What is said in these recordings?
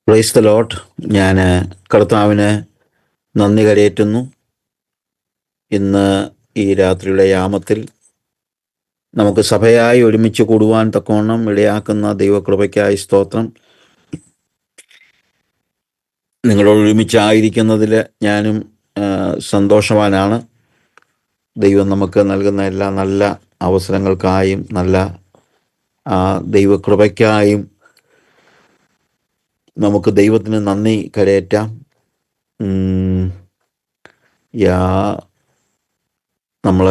Praise the Lord. ഞാൻ കർത്താവിന് നന്ദി കരയേറ്റുന്നു. ഇന്ന് ഈ രാത്രിയുടെ യാമത്തിൽ നമുക്ക് സഭയായി ഒരുമിച്ച് കൂടുവാൻ തക്കവണ്ണം ഇടയാക്കുന്ന ദൈവകൃപയ്ക്കായി സ്തോത്രം. നിങ്ങളോട് ഒരുമിച്ചായിരിക്കുന്നതിൽ ഞാനും സന്തോഷവാനാണ്. ദൈവം നമുക്ക് നൽകുന്ന എല്ലാ നല്ല അവസരങ്ങൾക്കായും നല്ല ദൈവകൃപയ്ക്കായും നമുക്ക് ദൈവത്തിന് നന്ദി കരയേറ്റാം. നമ്മൾ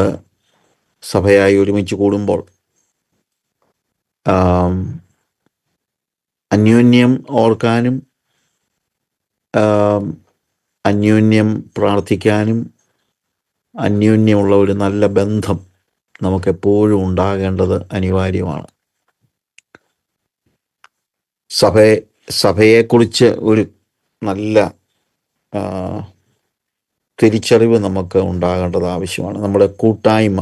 സഭയായി ഒരുമിച്ച് കൂടുമ്പോൾ അന്യോന്യം ഓർക്കാനും അന്യോന്യം പ്രാർത്ഥിക്കാനും അന്യോന്യമുള്ള ഒരു നല്ല ബന്ധം നമുക്കെപ്പോഴും ഉണ്ടാകേണ്ടത് അനിവാര്യമാണ്. സഭയെക്കുറിച്ച് ഒരു നല്ല തിരിച്ചറിവ് നമുക്ക് ഉണ്ടാകേണ്ടത് ആവശ്യമാണ്. നമ്മുടെ കൂട്ടായ്മ,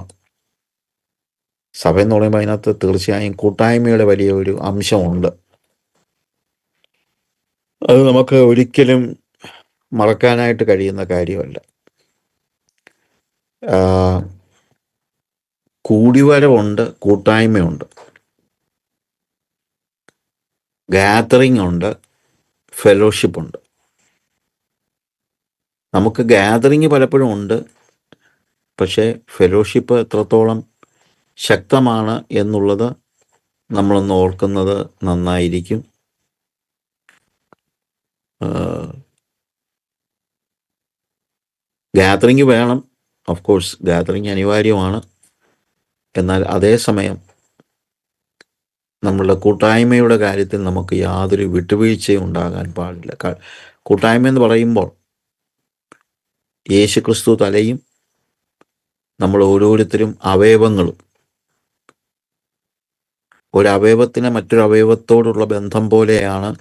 സഭ എന്ന് പറയുമ്പോൾ അതിനകത്ത് തീർച്ചയായും കൂട്ടായ്മയുടെ വലിയ ഒരു അംശമുണ്ട്. അത് നമുക്ക് ഒരിക്കലും മറക്കാനായിട്ട് കഴിയുന്ന കാര്യമല്ല. കൂടിവരവുണ്ട്, കൂട്ടായ്മയുണ്ട്, ഗാദറിംഗ് ഉണ്ട്, ഫെലോഷിപ്പ് ഉണ്ട്. നമുക്ക് ഗാദറിങ് പലപ്പോഴും ഉണ്ട്, പക്ഷേ ഫെലോഷിപ്പ് എത്രത്തോളം ശക്തമാണ് എന്നുള്ളത് നമ്മളൊന്ന് ഓർക്കുന്നത് നന്നായിരിക്കും. ഗാദറിങ് വേണം, ഓഫ് കോഴ്സ് ഗാദറിങ് അനിവാര്യമാണ്. എന്നാൽ അതേസമയം നമ്മളുടെ കൂട്ടായ്മയുടെ കാര്യത്തിൽ നമുക്ക് യാതൊരു വിട്ടുവീഴ്ചയും ഉണ്ടാകാൻ പാടില്ല. കൂട്ടായ്മ എന്ന് പറയുമ്പോൾ യേശുക്രിസ്തു തലയും നമ്മൾ ഓരോരുത്തരും അവയവങ്ങളും. ഒരവയവത്തിന് മറ്റൊരു അവയവത്തോടുള്ള ബന്ധം പോലെയാണ്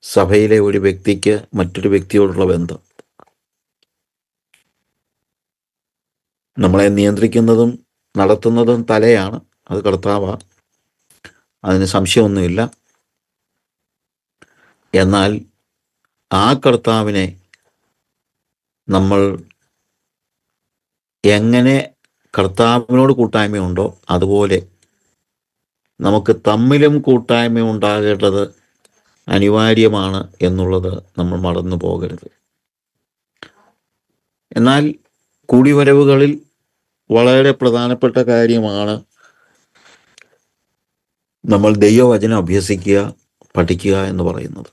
സഭയിലെ ഒരു വ്യക്തിക്ക് മറ്റൊരു വ്യക്തിയോടുള്ള ബന്ധം. നമ്മളെ നിയന്ത്രിക്കുന്നതും നടത്തുന്നതും തലയാണ്, അത് കർത്താവാണ്, അതിന് സംശയമൊന്നുമില്ല. എന്നാൽ ആ കർത്താവിനെ നമ്മൾ എങ്ങനെ കർത്താവിനോട് കൂട്ടായ്മയുണ്ടോ അതുപോലെ നമുക്ക് തമ്മിലും കൂട്ടായ്മ ഉണ്ടാകേണ്ടത് അനിവാര്യമാണ് എന്നുള്ളത് നമ്മൾ മറന്നു പോകരുത്. എന്നാൽ കൂടിവരവുകളിൽ വളരെ പ്രധാനപ്പെട്ട കാര്യമാണ് നമ്മൾ ദൈവവചനം അഭ്യസിക്കുക, പഠിക്കുക എന്ന് പറയുന്നത്.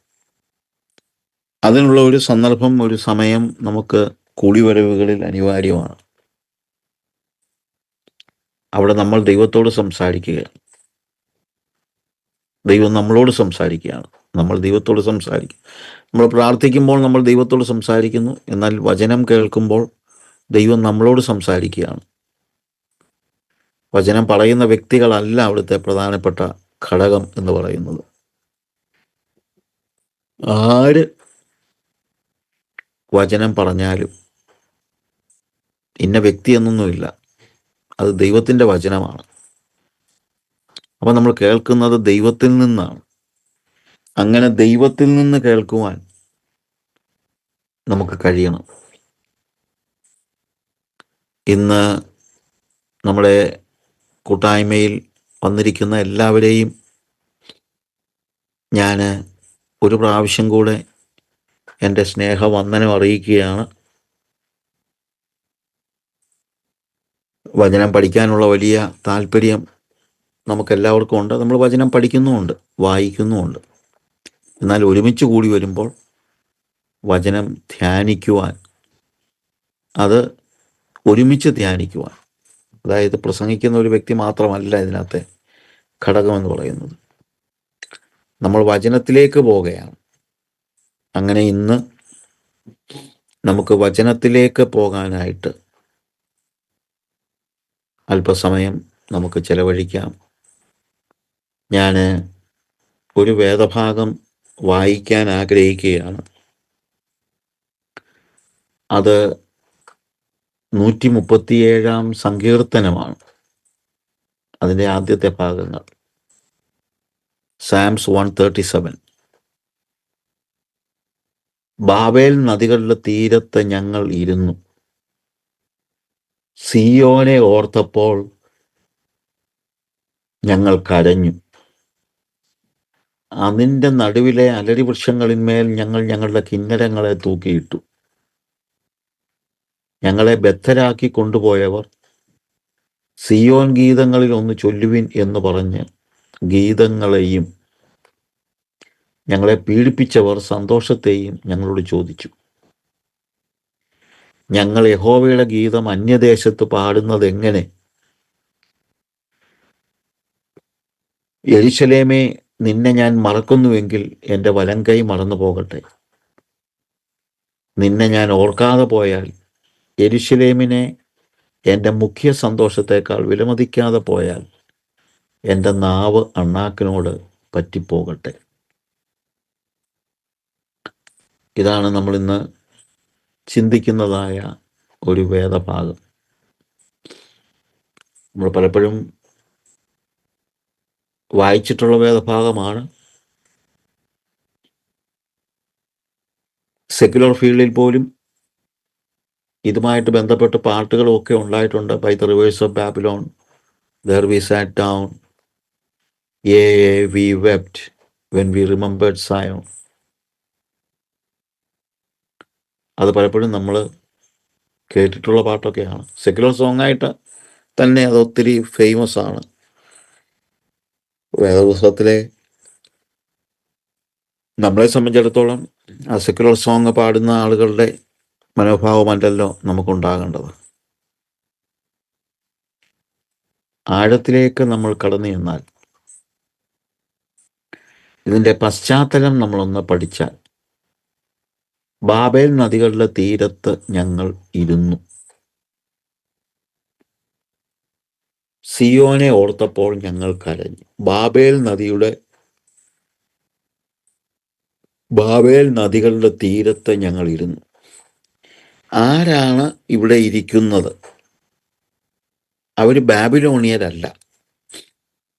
അതിനുള്ള ഒരു സന്ദർഭം, ഒരു സമയം നമുക്ക് കൂടിവരവുകളിൽ അനിവാര്യമാണ്. അവിടെ നമ്മൾ ദൈവത്തോട് സംസാരിക്കുകയാണ്, ദൈവം നമ്മളോട് സംസാരിക്കുകയാണ്, നമ്മൾ ദൈവത്തോട് സംസാരിക്കും. നമ്മൾ പ്രാർത്ഥിക്കുമ്പോൾ നമ്മൾ ദൈവത്തോട് സംസാരിക്കുന്നു, എന്നാൽ വചനം കേൾക്കുമ്പോൾ ദൈവം നമ്മളോട് സംസാരിക്കുകയാണ്. വചനം പറയുന്ന വ്യക്തികളല്ല അവിടുത്തെ പ്രധാനപ്പെട്ട ഘടകം എന്ന് പറയുന്നത്. ആര് വചനം പറഞ്ഞാലും ഇന്ന വ്യക്തി എന്നൊന്നുമില്ല, അത് ദൈവത്തിൻ്റെ വചനമാണ്. അപ്പം നമ്മൾ കേൾക്കുന്നത് ദൈവത്തിൽ നിന്നാണ്. അങ്ങനെ ദൈവത്തിൽ നിന്ന് കേൾക്കുവാൻ നമുക്ക് കഴിയണം. ഇന്ന് നമ്മുടെ കൂട്ടായ്മയിൽ വന്നിരിക്കുന്ന എല്ലാവരെയും ഞാൻ ഒരു പ്രാവശ്യം കൂടെ എൻ്റെ സ്നേഹവന്ദനം അറിയിക്കുകയാണ്. വചനം പഠിക്കാനുള്ള വലിയ താല്പര്യം നമുക്കെല്ലാവർക്കും ഉണ്ട്. നമ്മൾ വചനം പഠിക്കുന്നുമുണ്ട്, വായിക്കുന്നുമുണ്ട്. എന്നാൽ ഒരുമിച്ച് കൂടി വരുമ്പോൾ വചനം ധ്യാനിക്കുവാൻ, അത് ഒരുമിച്ച് ധ്യാനിക്കുവാൻ, അതായത് പ്രസംഗിക്കുന്ന ഒരു വ്യക്തി മാത്രമല്ല ഇതിനകത്തെ ഘടകമെന്ന് പറയുന്നത്. നമ്മൾ വചനത്തിലേക്ക് പോവുകയാണ്. അങ്ങനെ ഇന്ന് നമുക്ക് വചനത്തിലേക്ക് പോകാനായിട്ട് അല്പസമയം നമുക്ക് ചെലവഴിക്കാം. ഞാൻ ഒരു വേദഭാഗം വായിക്കാൻ ആഗ്രഹിക്കുകയാണ്. അത് 137 സങ്കീർത്തനമാണ്. അതിൻ്റെ ആദ്യത്തെ ഭാഗങ്ങൾ, സാംസ് 137. ബാബേൽ നദികളുടെ തീരത്ത് ഞങ്ങൾ ഇരുന്നു. സിയോനെ ഓർത്തപ്പോൾ ഞങ്ങൾ കരഞ്ഞു. അതിൻ്റെ നടുവിലെ അലരി വൃക്ഷങ്ങളിന്മേൽ ഞങ്ങൾ ഞങ്ങളുടെ കിന്നരങ്ങളെ തൂക്കിയിട്ടു. ഞങ്ങളെ ബദ്ധരാക്കി കൊണ്ടുപോയവർ സിയോൻ ഗീതങ്ങളിൽ ഒന്ന് ചൊല്ലുവിൻ എന്ന് പറഞ്ഞ് ഗീതങ്ങളെയും ഞങ്ങളെ പീഡിപ്പിച്ചവർ സന്തോഷത്തെയും ഞങ്ങളോട് ചോദിച്ചു. ഞങ്ങൾ യഹോവയുടെ ഗീതം അന്യദേശത്ത് പാടുന്നത് എങ്ങനെ? യെരൂശലേമേ, നിന്നെ ഞാൻ മറക്കുന്നുവെങ്കിൽ എൻ്റെ വലങ്കൈ മറന്നു പോകട്ടെ. നിന്നെ ഞാൻ ഓർക്കാതെ പോയാൽ, യെരൂശലേമിനെ എൻ്റെ മുഖ്യ സന്തോഷത്തേക്കാൾ വിലമതിക്കാതെ പോയാൽ, എൻ്റെ നാവ് അണ്ണാക്കിനോട് പറ്റിപ്പോകട്ടെ. ഇതാണ് നമ്മളിന്ന് ചിന്തിക്കുന്നതായ ഒരു വേദഭാഗം. നമ്മൾ പലപ്പോഴും വായിച്ചിട്ടുള്ള വേദഭാഗമാണ്. സെക്യുലർ ഫീൽഡിൽ പോലും ഇതുമായിട്ട് ബന്ധപ്പെട്ട് പാട്ടുകളും ഒക്കെ ഉണ്ടായിട്ടുണ്ട്. By the rivers of Babylon there we sat down, yea, we wept when we remembered Zion. അത് പലപ്പോഴും നമ്മൾ കേട്ടിട്ടുള്ള പാട്ടൊക്കെയാണ്. സെക്യുലർ സോങ് ആയിട്ട് തന്നെ അത് ഒത്തിരി ഫേമസ് ആണ്. വേദപുസ്തകത്തിലെ നമ്മളെ സംബന്ധിച്ചിടത്തോളം ആ സെക്യുലർ സോങ് പാടുന്ന ആളുകളുടെ മനോഭാവമല്ലല്ലോ നമുക്കുണ്ടാകേണ്ടത്. ആഴത്തിലേക്ക് നമ്മൾ കടന്നു ചെന്നാൽ ഇതിൻ്റെ പശ്ചാത്തലം നമ്മളൊന്ന് പഠിച്ചാൽ, ബാബേൽ നദികളുടെ തീരത്ത് ഞങ്ങൾ ഇരുന്നു. സിയോനെ ഓർത്തപ്പോൾ ഞങ്ങൾ കരഞ്ഞു. ബാബേൽ നദികളുടെ തീരത്ത് ഞങ്ങൾ ഇരുന്നു. ആരാണ് ഇവിടെ ഇരിക്കുന്നത്? അവർ ബാബിലോണിയരല്ല.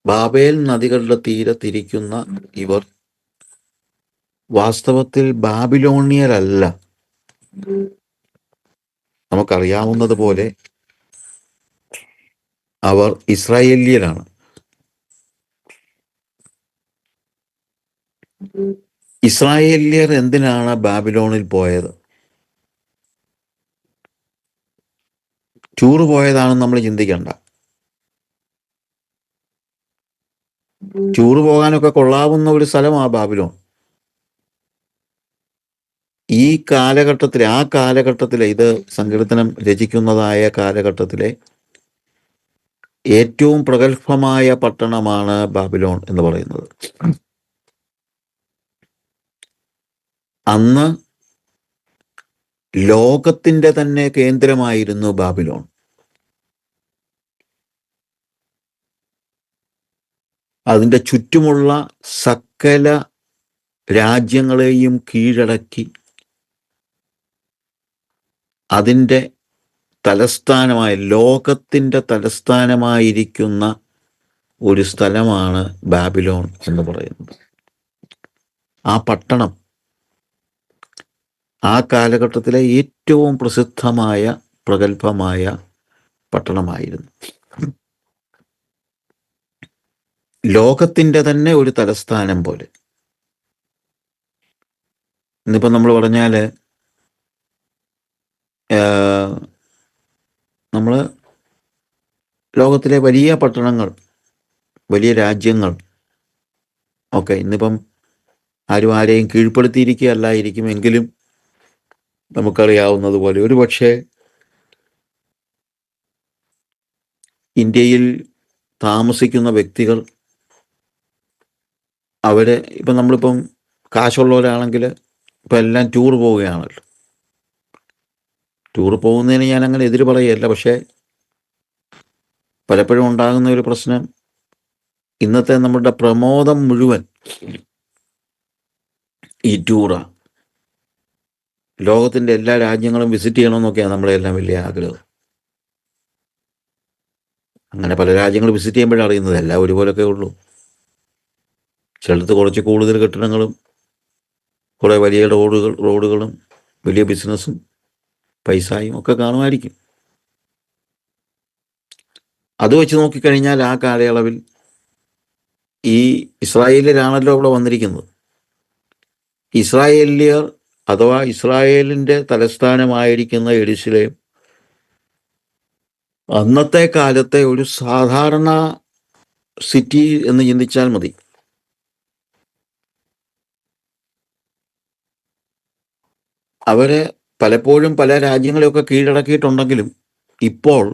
ബാബേൽ നദികളുടെ തീരത്തിരിക്കുന്ന ഇവർ വാസ്തവത്തിൽ ബാബിലോണിയരല്ല. നമുക്കറിയാവുന്നതുപോലെ അവർ ഇസ്രായേലിയരാണ്. ഇസ്രായേലിയർ എന്തിനാണ് ബാബിലോണിൽ പോയത്? ടൂർ പോയതാണെന്ന് നമ്മൾ ചിന്തിക്കണ്ട. ടൂർ പോകാനൊക്കെ കൊള്ളാവുന്ന ഒരു സ്ഥലമാണ് ബാബിലോൺ. ഈ കാലഘട്ടത്തിലെ, ആ കാലഘട്ടത്തിലെ, ഇത് സങ്കീർത്തനം രചിക്കുന്നതായ കാലഘട്ടത്തിലെ ഏറ്റവും പ്രഗത്ഭമായ പട്ടണമാണ് ബാബിലോൺ എന്ന് പറയുന്നത്. അന്ന് ലോകത്തിൻ്റെ തന്നെ കേന്ദ്രമായിരുന്നു ബാബിലോൺ. അതിൻ്റെ ചുറ്റുമുള്ള സകല രാജ്യങ്ങളെയും കീഴടക്കി അതിൻ്റെ തലസ്ഥാനമായ, ലോകത്തിൻ്റെ തലസ്ഥാനമായിരിക്കുന്ന ഒരു സ്ഥലമാണ് ബാബിലോൺ എന്ന് പറയുന്നത്. ആ പട്ടണം ആ കാലഘട്ടത്തിലെ ഏറ്റവും പ്രസിദ്ധമായ പ്രഗത്ഭമായ പട്ടണമായിരുന്നു. ലോകത്തിൻ്റെ തന്നെ ഒരു തലസ്ഥാനം പോലെ. ഇന്നിപ്പം നമ്മൾ പറഞ്ഞാൽ നമ്മൾ ലോകത്തിലെ വലിയ പട്ടണങ്ങൾ, വലിയ രാജ്യങ്ങൾ ഒക്കെ ഇന്നിപ്പം ആരും ആരെയും കീഴ്പ്പെടുത്തിയിരിക്കുകയല്ലായിരിക്കും. എങ്കിലും നമുക്കറിയാവുന്നതുപോലെ ഒരു പക്ഷേ ഇന്ത്യയിൽ താമസിക്കുന്ന വ്യക്തികൾ, അവരെ ഇപ്പം നമ്മളിപ്പം കാശുള്ളവരാണെങ്കിൽ ഇപ്പം എല്ലാം ടൂർ പോവുകയാണല്ലോ. ടൂർ പോകുന്നതിന് ഞാൻ അങ്ങനെ എതിര് പറയുകയല്ല. പക്ഷേ പലപ്പോഴും ഉണ്ടാകുന്ന ഒരു പ്രശ്നം, ഇന്നത്തെ നമ്മുടെ പ്രമോദം മുഴുവൻ ഈ ടൂറാണ്. ലോകത്തിൻ്റെ എല്ലാ രാജ്യങ്ങളും വിസിറ്റ് ചെയ്യണമെന്നൊക്കെയാണ് നമ്മളെല്ലാം വലിയ ആഗ്രഹം. അങ്ങനെ പല രാജ്യങ്ങൾ വിസിറ്റ് ചെയ്യുമ്പോഴാണ് അറിയുന്നത് എല്ലാം ഒരുപോലൊക്കെ ഉള്ളൂ. ചിലടത്ത് കുറച്ച് കൂടുതൽ കെട്ടിടങ്ങളും കുറേ വലിയ റോഡുകളും വലിയ ബിസിനസ്സും പൈസയും ഒക്കെ കാണുമായിരിക്കും. അത് വെച്ച് നോക്കിക്കഴിഞ്ഞാൽ ആ കാലയളവിൽ ഈ ഇസ്രായേലിലാണല്ലോ അവിടെ വന്നിരിക്കുന്നത്. ഇസ്രായേലിയർ അഥവാ ഇസ്രായേലിൻ്റെ തലസ്ഥാനമായിരിക്കുന്ന യെരുശലേം അന്നത്തെ കാലത്തെ ഒരു സാധാരണ സിറ്റി എന്ന് ചിന്തിച്ചാൽ മതി. അവര് പലപ്പോഴും പല രാജ്യങ്ങളെയൊക്കെ കീഴടക്കിയിട്ടുണ്ടെങ്കിലും ഇപ്പോൾ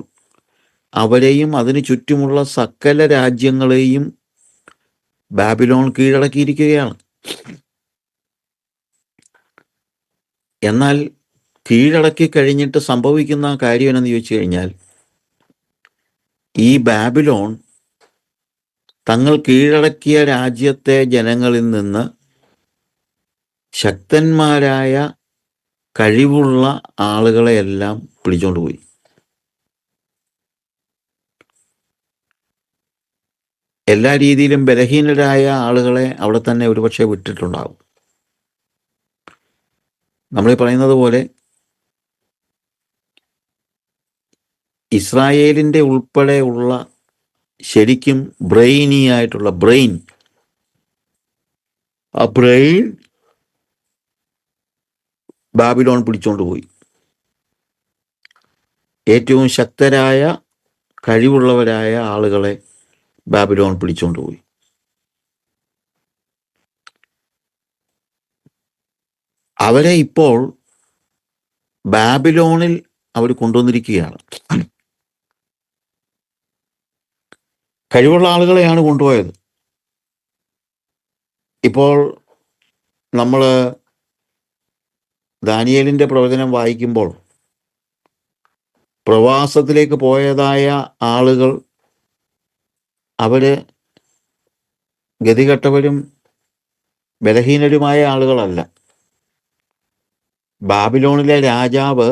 അവരെയും അതിനു ചുറ്റുമുള്ള സകല രാജ്യങ്ങളെയും ബാബിലോൺ കീഴടക്കിയിരിക്കുകയാണ്. എന്നാൽ കീഴടക്കി കഴിഞ്ഞിട്ട് സംഭവിക്കുന്ന കാര്യം എന്നു ചോദിച്ചു കഴിഞ്ഞാൽ, ഈ ബാബിലോൺ തങ്ങൾ കീഴടക്കിയ രാജ്യത്തെ ജനങ്ങളിൽ നിന്ന് ശക്തന്മാരായ കഴിവുള്ള ആളുകളെയെല്ലാം പിടിച്ചോണ്ടുപോയി. എല്ലാ രീതിയിലും ബലഹീനരായ ആളുകളെ അവിടെ തന്നെ ഒരുപക്ഷെ വിട്ടിട്ടുണ്ടാകും. നമ്മൾ പറയുന്നത് പോലെ ഇസ്രായേലിൻ്റെ ഉൾപ്പെടെ ഉള്ള ശരിക്കും ബ്രെയിൻ ബാബിലോൺ പിടിച്ചോണ്ട് പോയി. ഏറ്റവും ശക്തരായ കഴിവുള്ളവരായ ആളുകളെ ബാബിലോൺ പിടിച്ചോണ്ടുപോയി. അവരെ ഇപ്പോൾ ബാബിലോണിൽ അവർ കൊണ്ടുവന്നിരിക്കുകയാണ്. കഴിവുള്ള ആളുകളെയാണ് കൊണ്ടുപോയത്. ഇപ്പോൾ നമ്മൾ ദാനിയേലിൻ്റെ പ്രവചനം വായിക്കുമ്പോൾ പ്രവാസത്തിലേക്ക് പോയതായ ആളുകൾ അവര് ഗതികെട്ടവരും ബലഹീനരുമായ ആളുകളല്ല. ബാബിലോണിലെ രാജാവ്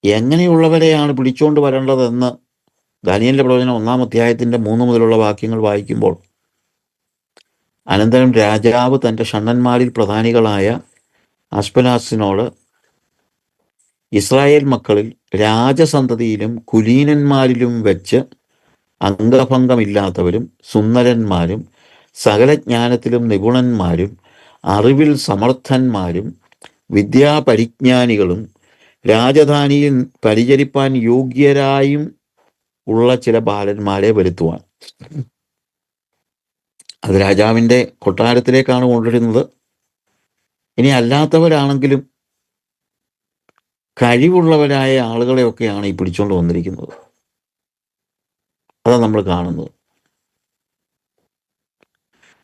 എങ്ങനെയുള്ളവരെയാണ് പിടിച്ചുകൊണ്ട് വരേണ്ടതെന്ന് ദാനിയേലിൻ്റെ പ്രവചനം 1-ാം അധ്യായത്തിൻ്റെ 3 മുതലുള്ള വാക്യങ്ങൾ വായിക്കുമ്പോൾ, അനന്തരം രാജാവ് തൻ്റെ ഷണ്ഡന്മാരിൽ പ്രധാനികളായ അസ്പനാസിനോട് ഇസ്രായേൽ മക്കളിൽ രാജസന്തതിയിലും കുലീനന്മാരിലും വെച്ച് അംഗഭംഗമില്ലാത്തവരും സുന്ദരന്മാരും സകലജ്ഞാനത്തിലും നിപുണന്മാരും അറിവിൽ സമർത്ഥന്മാരും വിദ്യാപരിജ്ഞാനികളും രാജധാനിയിൽ പരിചരിപ്പാൻ യോഗ്യരായും ഉള്ള ചില ബാലന്മാരെ വരുത്തുവാൻ. അത് രാജാവിൻ്റെ കൊട്ടാരത്തിലേക്കാണ് കൊണ്ടുവരുന്നത്. ഇനി അല്ലാത്തവരാണെങ്കിലും കഴിവുള്ളവരായ ആളുകളെയൊക്കെയാണ് ഈ പിടിച്ചുകൊണ്ട് വന്നിരിക്കുന്നത്. അതാണ് നമ്മൾ കാണുന്നത്.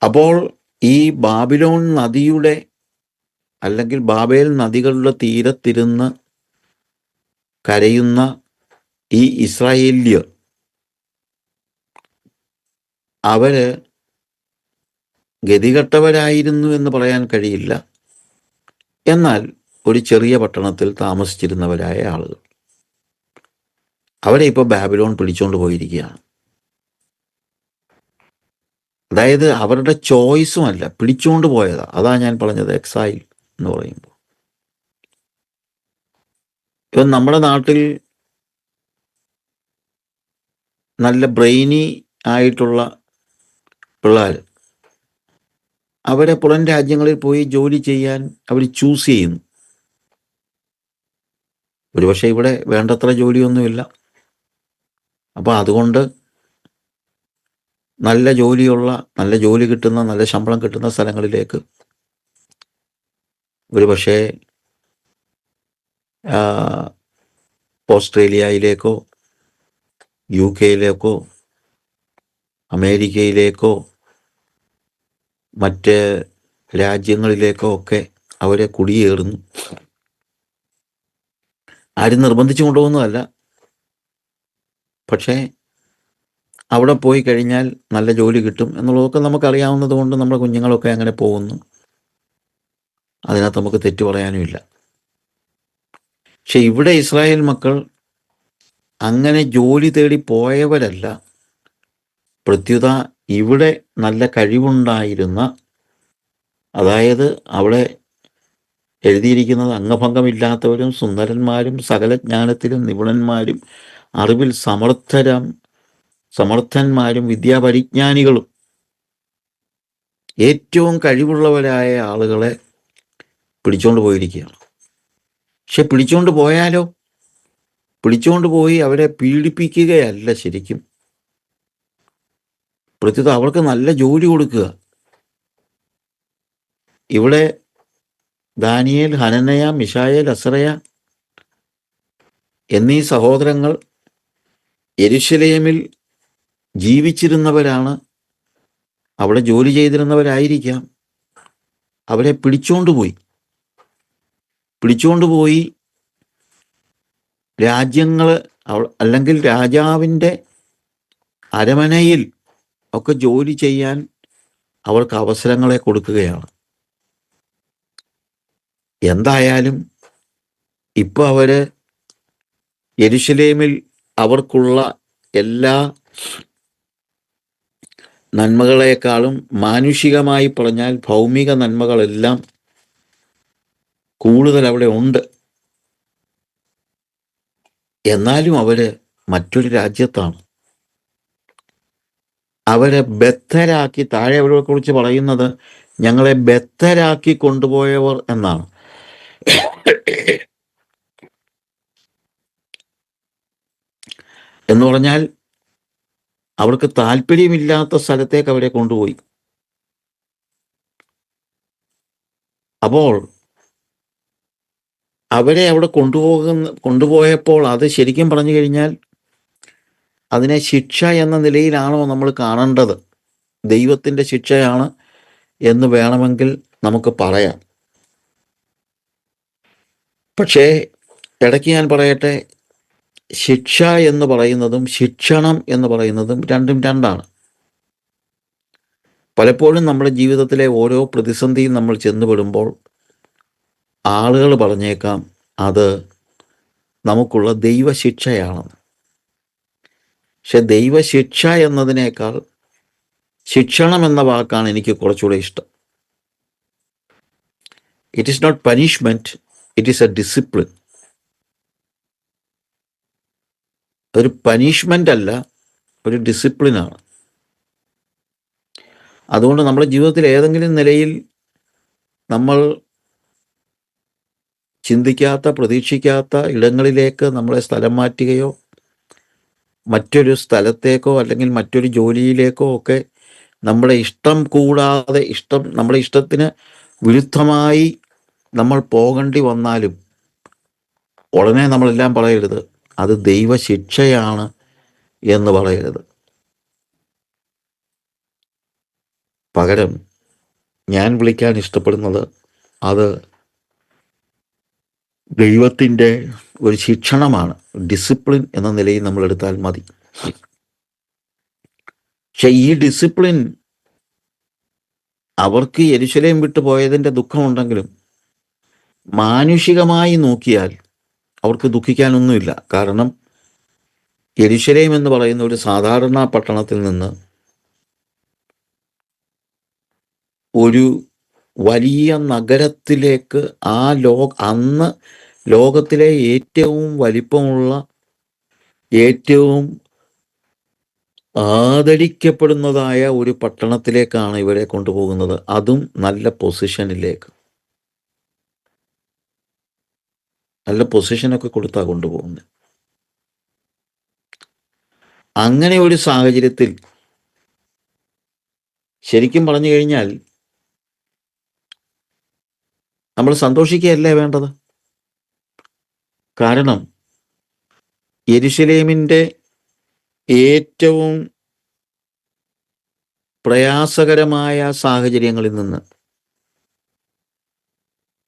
അപ്പോൾ ഈ ബാബിലോൺ നദിയുടെ അല്ലെങ്കിൽ ബാബേൽ നദികളുടെ തീരത്തിരുന്ന് കരയുന്ന ഈ ഇസ്രായേല്യർ, അവര് ഗതികെട്ടവരായിരുന്നു എന്ന് പറയാൻ കഴിയില്ല. എന്നാൽ ഒരു ചെറിയ പട്ടണത്തിൽ താമസിച്ചിരുന്നവരായ ആളുകൾ, അവരെ ഇപ്പോൾ ബാബിലോൺ പിടിച്ചുകൊണ്ട് പോയിരിക്കുകയാണ്. അതായത് അവരുടെ ചോയ്സും അല്ല, പിടിച്ചുകൊണ്ട് പോയതാ. അതാ ഞാൻ പറഞ്ഞത് എക്സൈൽ എന്ന് പറയുമ്പോൾ. ഇപ്പം നമ്മുടെ നാട്ടിൽ നല്ല ബ്രെയിനി ആയിട്ടുള്ള പിള്ളേർ അവരെ പുറം രാജ്യങ്ങളിൽ പോയി ജോലി ചെയ്യാൻ അവർ ചൂസ് ചെയ്യുന്നു. ഒരുപക്ഷെ ഇവിടെ വേണ്ടത്ര ജോലിയൊന്നുമില്ല. അപ്പോൾ അതുകൊണ്ട് നല്ല ജോലി കിട്ടുന്ന, നല്ല ശമ്പളം കിട്ടുന്ന സ്ഥലങ്ങളിലേക്ക്, ഒരുപക്ഷെ ഓസ്ട്രേലിയയിലേക്കോ UK-യിലേക്കോ അമേരിക്കയിലേക്കോ മറ്റ് രാജ്യങ്ങളിലേക്കോ ഒക്കെ അവരെ കുടിയേറുന്നു. ആരും നിർബന്ധിച്ചു കൊണ്ടുപോകുന്നതല്ല. പക്ഷേ അവിടെ പോയി കഴിഞ്ഞാൽ നല്ല ജോലി കിട്ടും എന്നുള്ളതൊക്കെ നമുക്കറിയാവുന്നത് കൊണ്ട് നമ്മുടെ കുഞ്ഞുങ്ങളൊക്കെ അങ്ങനെ പോകുന്നു. അതിനകത്ത് നമുക്ക് തെറ്റു പറയാനുമില്ല. പക്ഷെ ഇവിടെ ഇസ്രായേൽ മക്കൾ അങ്ങനെ ജോലി തേടി പോയവരല്ല. പ്രത്യുത ഇവിടെ നല്ല കഴിവുണ്ടായിരുന്ന അതായത് അവിടെ എഴുതിയിരിക്കുന്നത് അംഗഭംഗമില്ലാത്തവരും സുന്ദരന്മാരും സകല ജ്ഞാനത്തിലും നിപുണന്മാരും അറിവിൽ സമർത്ഥന്മാരും വിദ്യാപരിജ്ഞാനികളും ഏറ്റവും കഴിവുള്ളവരായ ആളുകളെ പിടിച്ചോണ്ട് പോയിരിക്കുകയാണ്. പക്ഷെ പിടിച്ചോണ്ട് പോയാലോ, പിടിച്ചോണ്ട് പോയി അവരെ പീഡിപ്പിക്കുകയല്ല ശരിക്കും, പ്രത്യേകം അവർക്ക് നല്ല ജോലി കൊടുക്കുക. ഇവിടെ ദാനിയേൽ, ഹനനയ, മിശായേൽ, അസറയ എന്നീ സഹോദരങ്ങൾ യെരുശലേമിൽ ജീവിച്ചിരുന്നവരാണ്, അവിടെ ജോലി ചെയ്തിരുന്നവരായിരിക്കാം. അവരെ പിടിച്ചുകൊണ്ടുപോയി രാജ്യങ്ങൾ അല്ലെങ്കിൽ രാജാവിൻ്റെ അരമനയിൽ ഒക്കെ ജോലി ചെയ്യാൻ അവർക്ക് അവസരങ്ങളെ കൊടുക്കുകയാണ്. എന്തായാലും ഇപ്പോൾ അവർ യെരുശലേമിൽ അവർക്കുള്ള എല്ലാ നന്മകളെക്കാളും മാനുഷികമായി പറഞ്ഞാൽ ഭൗമിക നന്മകളെല്ലാം കൂടുതൽ അവിടെ ഉണ്ട്. എന്നാലും അവർ മറ്റൊരു രാജ്യത്താണ്. അവരെ ബദ്ധരാക്കി, താഴെ അവരെ കുറിച്ച് പറയുന്നത് ഞങ്ങളെ ബദ്ധരാക്കി കൊണ്ടുപോയവർ എന്നാണ്. എന്ന് പറഞ്ഞാൽ അവർക്ക് താല്പര്യമില്ലാത്ത സ്ഥലത്തേക്ക് അവരെ കൊണ്ടുപോയി. അപ്പോൾ അവരെ അവിടെ കൊണ്ടുപോയപ്പോൾ അത് ശരിക്കും പറഞ്ഞു കഴിഞ്ഞാൽ അതിനെ ശിക്ഷ എന്ന നിലയിലാണോ നമ്മൾ കാണേണ്ടത്? ദൈവത്തിൻ്റെ ശിക്ഷയാണ് എന്ന് വേണമെങ്കിൽ നമുക്ക് പറയാം. പക്ഷേ ഇടയ്ക്ക് ഞാൻ പറയട്ടെ, ശിക്ഷ എന്ന് പറയുന്നതും ശിക്ഷണം എന്ന് പറയുന്നതും രണ്ടും രണ്ടാണ്. പലപ്പോഴും നമ്മുടെ ജീവിതത്തിലെ ഓരോ പ്രതിസന്ധിയും നമ്മൾ ചെന്നുപെടുമ്പോൾ ആളുകൾ പറഞ്ഞേക്കാം അത് നമുക്കുള്ള ദൈവശിക്ഷയാണെന്ന്. പക്ഷെ ദൈവശിക്ഷ എന്നതിനേക്കാൾ ശിക്ഷണം എന്ന വാക്കാണ് എനിക്ക് കുറച്ചുകൂടെ ഇഷ്ടം. It is not punishment, it is a discipline. ഒരു പനിഷ്മെൻ്റ് അല്ല, ഒരു ഡിസിപ്ലിനാണ്. അതുകൊണ്ട് നമ്മുടെ ജീവിതത്തിൽ ഏതെങ്കിലും നിലയിൽ നമ്മൾ ചിന്തിക്കാത്ത, പ്രതീക്ഷിക്കാത്ത ഇടങ്ങളിലേക്ക് നമ്മളെ സ്ഥലം മാറ്റുകയോ മറ്റൊരു സ്ഥലത്തേക്കോ അല്ലെങ്കിൽ മറ്റൊരു ജോലിയിലേക്കോ ഒക്കെ നമ്മുടെ ഇഷ്ടം കൂടാതെ നമ്മുടെ ഇഷ്ടത്തിന് വിരുദ്ധമായി നമ്മൾ പോകേണ്ടി വന്നാലും ഉടനെ നമ്മളെല്ലാം പറയരുത് അത് ദൈവശിക്ഷയാണ് എന്ന് പറയരുത്. പകരം ഞാൻ വിളിക്കാൻ ഇഷ്ടപ്പെടുന്നത് അത് ദൈവത്തിൻ്റെ ഒരു ശിക്ഷണമാണ്, ഡിസിപ്ലിൻ എന്ന നിലയിൽ നമ്മൾ എടുത്താൽ മതി. പക്ഷെ ഈ ഡിസിപ്ലിൻ അവർക്ക് യെരുശലേം വിട്ടു പോയതിൻ്റെ ദുഃഖമുണ്ടെങ്കിലും മാനുഷികമായി നോക്കിയാൽ അവർക്ക് ദുഃഖിക്കാനൊന്നുമില്ല. കാരണം യെരുശലേം എന്ന് പറയുന്ന ഒരു സാധാരണ പട്ടണത്തിൽ നിന്ന് ഒരു വലിയ നഗരത്തിലേക്ക് അന്ന് ലോകത്തിലെ ഏറ്റവും വലിപ്പമുള്ള, ഏറ്റവും ആദരിക്കപ്പെടുന്നതായ ഒരു പട്ടണത്തിലേക്കാണ് ഇവരെ കൊണ്ടുപോകുന്നത്. അതും നല്ല പൊസിഷനിലേക്ക്, നല്ല പൊസിഷനൊക്കെ കൊടുത്താ കൊണ്ടുപോകുന്നത്. അങ്ങനെ ഒരു സാഹചര്യത്തിൽ ശരിക്കും പറഞ്ഞു കഴിഞ്ഞാൽ നമ്മൾ സന്തോഷിക്കുകയല്ലേ വേണ്ടത്? കാരണം യെരുശലേമിൻ്റെ ഏറ്റവും പ്രയാസകരമായ സാഹചര്യങ്ങളിൽ നിന്ന്,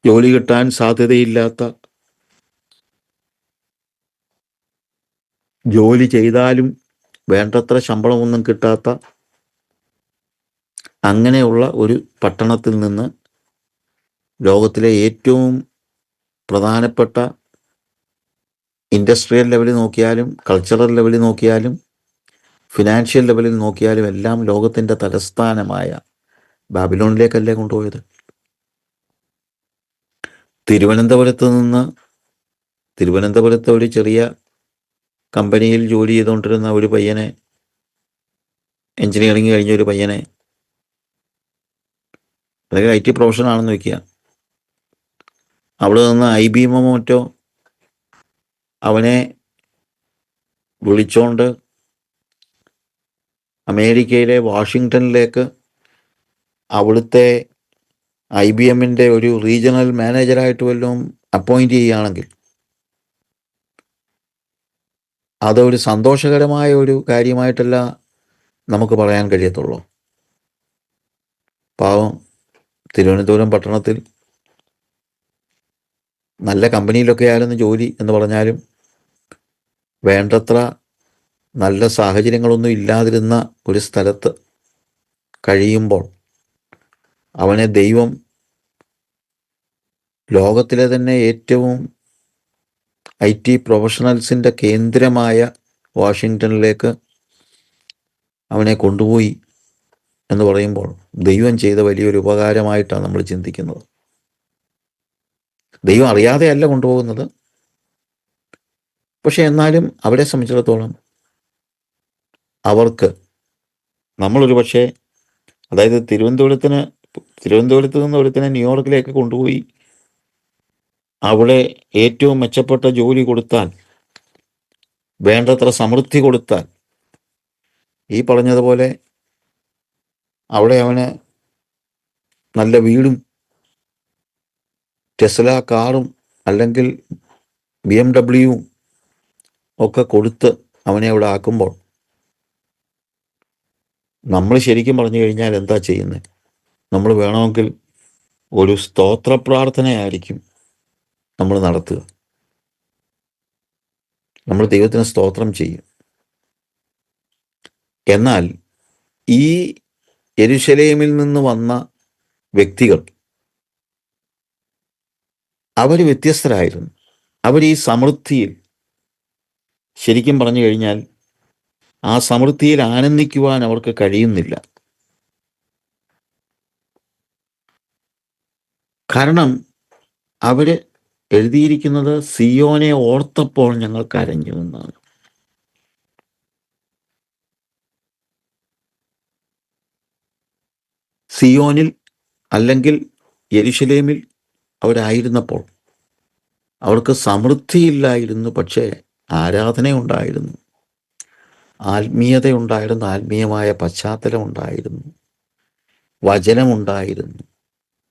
ജോലി കിട്ടാൻ സാധ്യതയില്ലാത്ത, ജോലി ചെയ്താലും വേണ്ടത്ര ശമ്പളമൊന്നും കിട്ടാത്ത അങ്ങനെയുള്ള ഒരു പട്ടണത്തിൽ നിന്ന് ലോകത്തിലെ ഏറ്റവും പ്രധാനപ്പെട്ട ഇൻഡസ്ട്രിയൽ ലെവലിൽ നോക്കിയാലും കൾച്ചറൽ ലെവലിൽ നോക്കിയാലും ഫിനാൻഷ്യൽ ലെവലിൽ നോക്കിയാലും എല്ലാം ലോകത്തിൻ്റെ തലസ്ഥാനമായ ബാബിലോണിലേക്കല്ലേ കൊണ്ടുപോയത്. തിരുവനന്തപുരത്ത് ഒരു ചെറിയ കമ്പനിയിൽ ജോലി ചെയ്തുകൊണ്ടിരുന്ന ഒരു പയ്യനെ, എൻജിനീയറിങ് കഴിഞ്ഞ ഒരു പയ്യനെ, അതൊക്കെ IT പ്രൊഫഷനാണെന്ന് വയ്ക്കുക, അവിടെ നിന്ന് IBM മറ്റോ അവനെ വിളിച്ചോണ്ട് അമേരിക്കയിലെ വാഷിങ്ടണിലേക്ക് അവിടുത്തെ IBMൻ്റെ ഒരു റീജിയണൽ മാനേജറായിട്ട് വല്ലതും അപ്പോയിൻ്റ് ചെയ്യുകയാണെങ്കിൽ അതൊരു സന്തോഷകരമായ ഒരു കാര്യമായിട്ടല്ല നമുക്ക് പറയാൻ കഴിയത്തുള്ളൂ. പാവം തിരുവനന്തപുരം പട്ടണത്തിൽ നല്ല കമ്പനിയിലൊക്കെ ആയിരുന്നു ജോലി എന്ന് പറഞ്ഞാലും വേണ്ടത്ര നല്ല സാഹചര്യങ്ങളൊന്നും ഇല്ലാതിരുന്ന ഒരു സ്ഥലത്ത് കഴിയുമ്പോൾ അവനെ ദൈവം ലോകത്തിലെ തന്നെ ഏറ്റവും IT പ്രൊഫഷണൽസിൻ്റെ കേന്ദ്രമായ വാഷിങ്ടണിലേക്ക് അവനെ കൊണ്ടുപോയി എന്ന് പറയുമ്പോൾ ദൈവം ചെയ്ത വലിയൊരു ഉപകാരമായിട്ടാണ് നമ്മൾ ചിന്തിക്കുന്നത്. ദൈവം അറിയാതെയല്ല കൊണ്ടുപോകുന്നത്. പക്ഷെ എന്നാലും അവരെ സംബന്ധിച്ചിടത്തോളം അവർക്ക് നമ്മളൊരു പക്ഷേ, അതായത് തിരുവനന്തപുരത്ത് നിന്ന് ഒരുത്തിനെ ന്യൂയോർക്കിലേക്ക് കൊണ്ടുപോയി അവിടെ ഏറ്റവും മെച്ചപ്പെട്ട ജോലി കൊടുത്താൽ, വേണ്ടത്ര സമൃദ്ധി കൊടുത്താൽ, ഈ പറഞ്ഞതുപോലെ അവിടെ അവന് നല്ല വീടും ടെസ്ല കാറും അല്ലെങ്കിൽ BMW ഒക്കെ കൊടുത്ത് അവനെ അവിടെ ആക്കുമ്പോൾ നമ്മൾ ശരിക്കും പറഞ്ഞു കഴിഞ്ഞാൽ എന്താ ചെയ്യുന്നത്? നമ്മൾ വേണമെങ്കിൽ ഒരു സ്തോത്ര പ്രാർത്ഥനയായിരിക്കും നമ്മൾ നടത്തുക. നമ്മൾ ദൈവത്തിന് സ്തോത്രം ചെയ്യും. എന്നാൽ ഈ യെരുശലേമിൽ നിന്ന് വന്ന വ്യക്തികൾ അവർ വ്യത്യസ്തരായിരുന്നു. അവർ ഈ സമൃദ്ധിയിൽ, ശരിക്കും പറഞ്ഞു കഴിഞ്ഞാൽ ആ സമൃദ്ധിയിൽ ആനന്ദിക്കുവാൻ അവർക്ക് കഴിയുന്നില്ല. കാരണം അവർ എഴുതിയിരിക്കുന്നത് സിയോനെ ഓർത്തപ്പോൾ ഞങ്ങൾ കരഞ്ഞു എന്നാണ്. സിയോനിൽ അല്ലെങ്കിൽ യെരുശലേമിൽ അവരായിരുന്നപ്പോൾ അവർക്ക് സമൃദ്ധിയില്ലായിരുന്നു, പക്ഷേ ആരാധനയുണ്ടായിരുന്നു, ആത്മീയതയുണ്ടായിരുന്നു, ആത്മീയമായ പശ്ചാത്തലമുണ്ടായിരുന്നു, വചനമുണ്ടായിരുന്നു,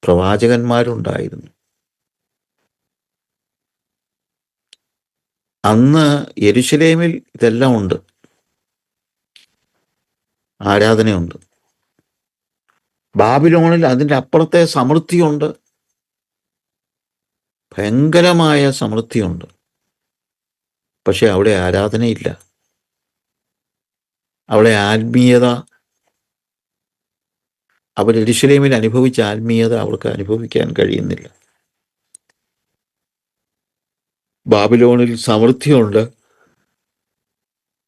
പ്രവാചകന്മാരുണ്ടായിരുന്നു. അന്ന് യെരുശലേമിൽ ഇതെല്ലാം ഉണ്ട്, ആരാധനയുണ്ട്. ബാബിലോണിൽ അതിൻ്റെ അപ്പുറത്തെ സമൃദ്ധിയുണ്ട്, ഭയങ്കരമായ സമൃദ്ധിയുണ്ട്. പക്ഷെ അവിടെ ആരാധനയില്ല, അവിടെ ആത്മീയത, അവർ യെരുശലേമിൽ അനുഭവിച്ച ആത്മീയത അവർക്ക് അനുഭവിക്കാൻ കഴിയുന്നില്ല. ബാബിലോണിൽ സമൃദ്ധിയുണ്ട്,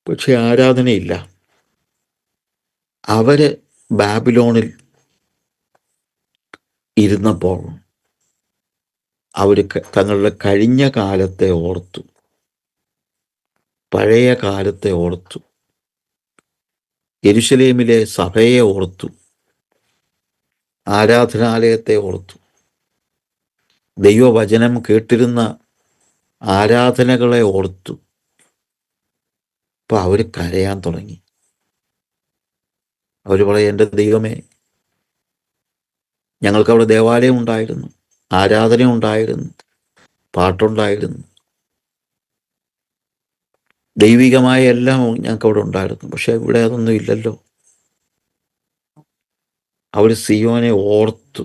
പക്ഷെ ആരാധനയില്ല. അവര് ബാബിലോണിൽ ഇരുന്നപ്പോൾ അവർ തങ്ങളുടെ കഴിഞ്ഞ കാലത്തെ ഓർത്തു, പഴയ കാലത്തെ ഓർത്തു, യെരുശലേമിലെ സഭയെ ഓർത്തു, ആരാധനാലയത്തെ ഓർത്തു, ദൈവവചനം കേട്ടിരുന്ന ആരാധനകളെ ഓർത്തു. അപ്പോൾ അവർ കരയാൻ തുടങ്ങി. അവർ പറയും, എൻ്റെ ദൈവമേ, ഞങ്ങൾക്കവിടെ ദേവാലയം ഉണ്ടായിരുന്നു, ആരാധന ഉണ്ടായിരുന്നു, പാട്ടുണ്ടായിരുന്നു, ദൈവികമായ എല്ലാം ഞങ്ങൾക്കവിടെ ഉണ്ടായിരുന്നു. പക്ഷെ ഇവിടെ അതൊന്നും ഇല്ലല്ലോ. അവർ സിയോനെ ഓർത്തു.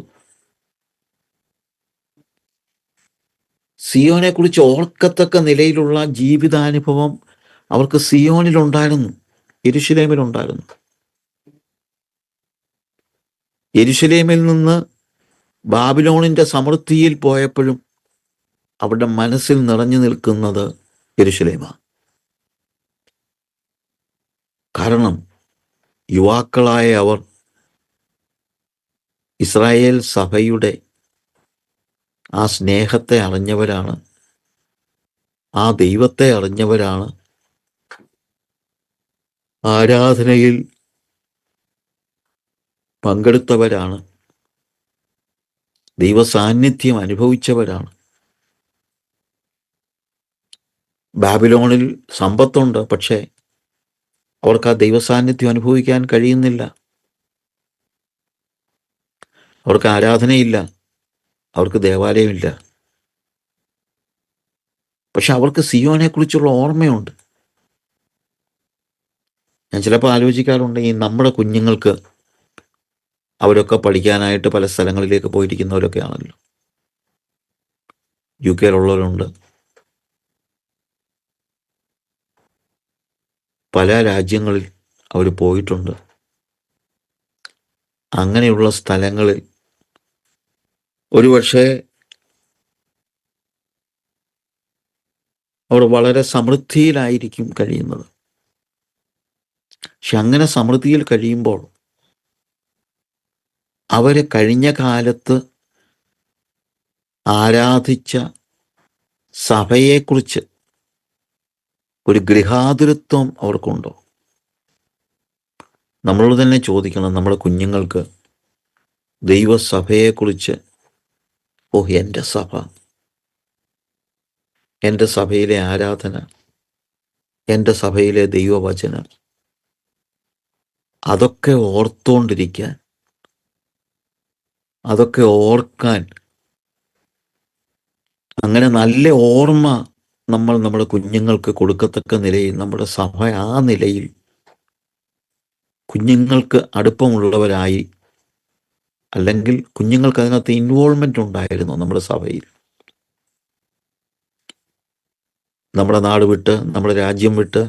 സിയോനെ കുറിച്ച് ഓർക്കത്തക്ക നിലയിലുള്ള ജീവിതാനുഭവം അവർക്ക് സിയോനിലുണ്ടായിരുന്നു, യെരുശലേമിലുണ്ടായിരുന്നു. യെരുശലേമിൽ നിന്ന് ബാബിലോണിൻ്റെ സമൃദ്ധിയിൽ പോയപ്പോഴും അവരുടെ മനസ്സിൽ നിറഞ്ഞു നിൽക്കുന്നത് യെരുശലേമാണ്. കാരണം യുവാക്കളായ അവർ ഇസ്രായേൽ സഭയുടെ ആ സ്നേഹത്തെ അറിഞ്ഞവരാണ്, ആ ദൈവത്തെ അറിഞ്ഞവരാണ്, ആരാധനയിൽ പങ്കെടുത്തവരാണ്, ദൈവ സാന്നിധ്യം അനുഭവിച്ചവരാണ്. ബാബിലോണിൽ സമ്പത്തുണ്ട്, പക്ഷേ അവർക്ക് ആ ദൈവ സാന്നിധ്യം അനുഭവിക്കാൻ കഴിയുന്നില്ല. അവർക്ക് ആരാധനയില്ല, അവർക്ക് ദേവാലയമില്ല. പക്ഷെ അവർക്ക് സിയോനെ കുറിച്ചുള്ള ഓർമ്മയുണ്ട്. ഞാൻ ചിലപ്പോൾ ആലോചിക്കാറുണ്ട്, ഈ നമ്മുടെ കുഞ്ഞുങ്ങൾക്ക്, അവരൊക്കെ പഠിക്കാനായിട്ട് പല സ്ഥലങ്ങളിലേക്ക് പോയിരിക്കുന്നവരൊക്കെ ആണല്ലോ. UK-യിലുള്ളവരുണ്ട്, പല രാജ്യങ്ങളിൽ അവർ പോയിട്ടുണ്ട്. അങ്ങനെയുള്ള സ്ഥലങ്ങളിൽ ഒരുപക്ഷെ അവർ വളരെ സമൃദ്ധിയിലായിരിക്കും കഴിയുന്നത്. പക്ഷെ അങ്ങനെ സമൃദ്ധിയിൽ കഴിയുമ്പോൾ അവരെ കഴിഞ്ഞ കാലത്ത് ആരാധിച്ച സഭയെക്കുറിച്ച് ഒരു ഗൃഹാതുരത്വം അവർക്കുണ്ടോ? നമ്മളോട് തന്നെ ചോദിക്കണം, നമ്മുടെ കുഞ്ഞുങ്ങൾക്ക് ദൈവസഭയെക്കുറിച്ച്, ഓ എൻ്റെ സഭ, എൻ്റെ സഭയിലെ ആരാധന, എൻ്റെ സഭയിലെ ദൈവവചനം, അതൊക്കെ ഓർത്തുകൊണ്ടിരിക്കാൻ, അതൊക്കെ ഓർക്കാൻ, അങ്ങനെ നല്ല ഓർമ്മ നമ്മൾ നമ്മുടെ കുഞ്ഞുങ്ങൾക്ക് കൊടുക്കത്തക്ക നിലയിൽ നമ്മുടെ സഭ ആ നിലയിൽ കുഞ്ഞുങ്ങൾക്ക് അടുപ്പമുള്ളവരായി, അല്ലെങ്കിൽ കുഞ്ഞുങ്ങൾക്ക് അതിനകത്ത് ഇൻവോൾവ്മെൻ്റ് ഉണ്ടായിരുന്നു നമ്മുടെ സഭയിൽ. നമ്മുടെ നാട് വിട്ട്, നമ്മുടെ രാജ്യം വിട്ട്,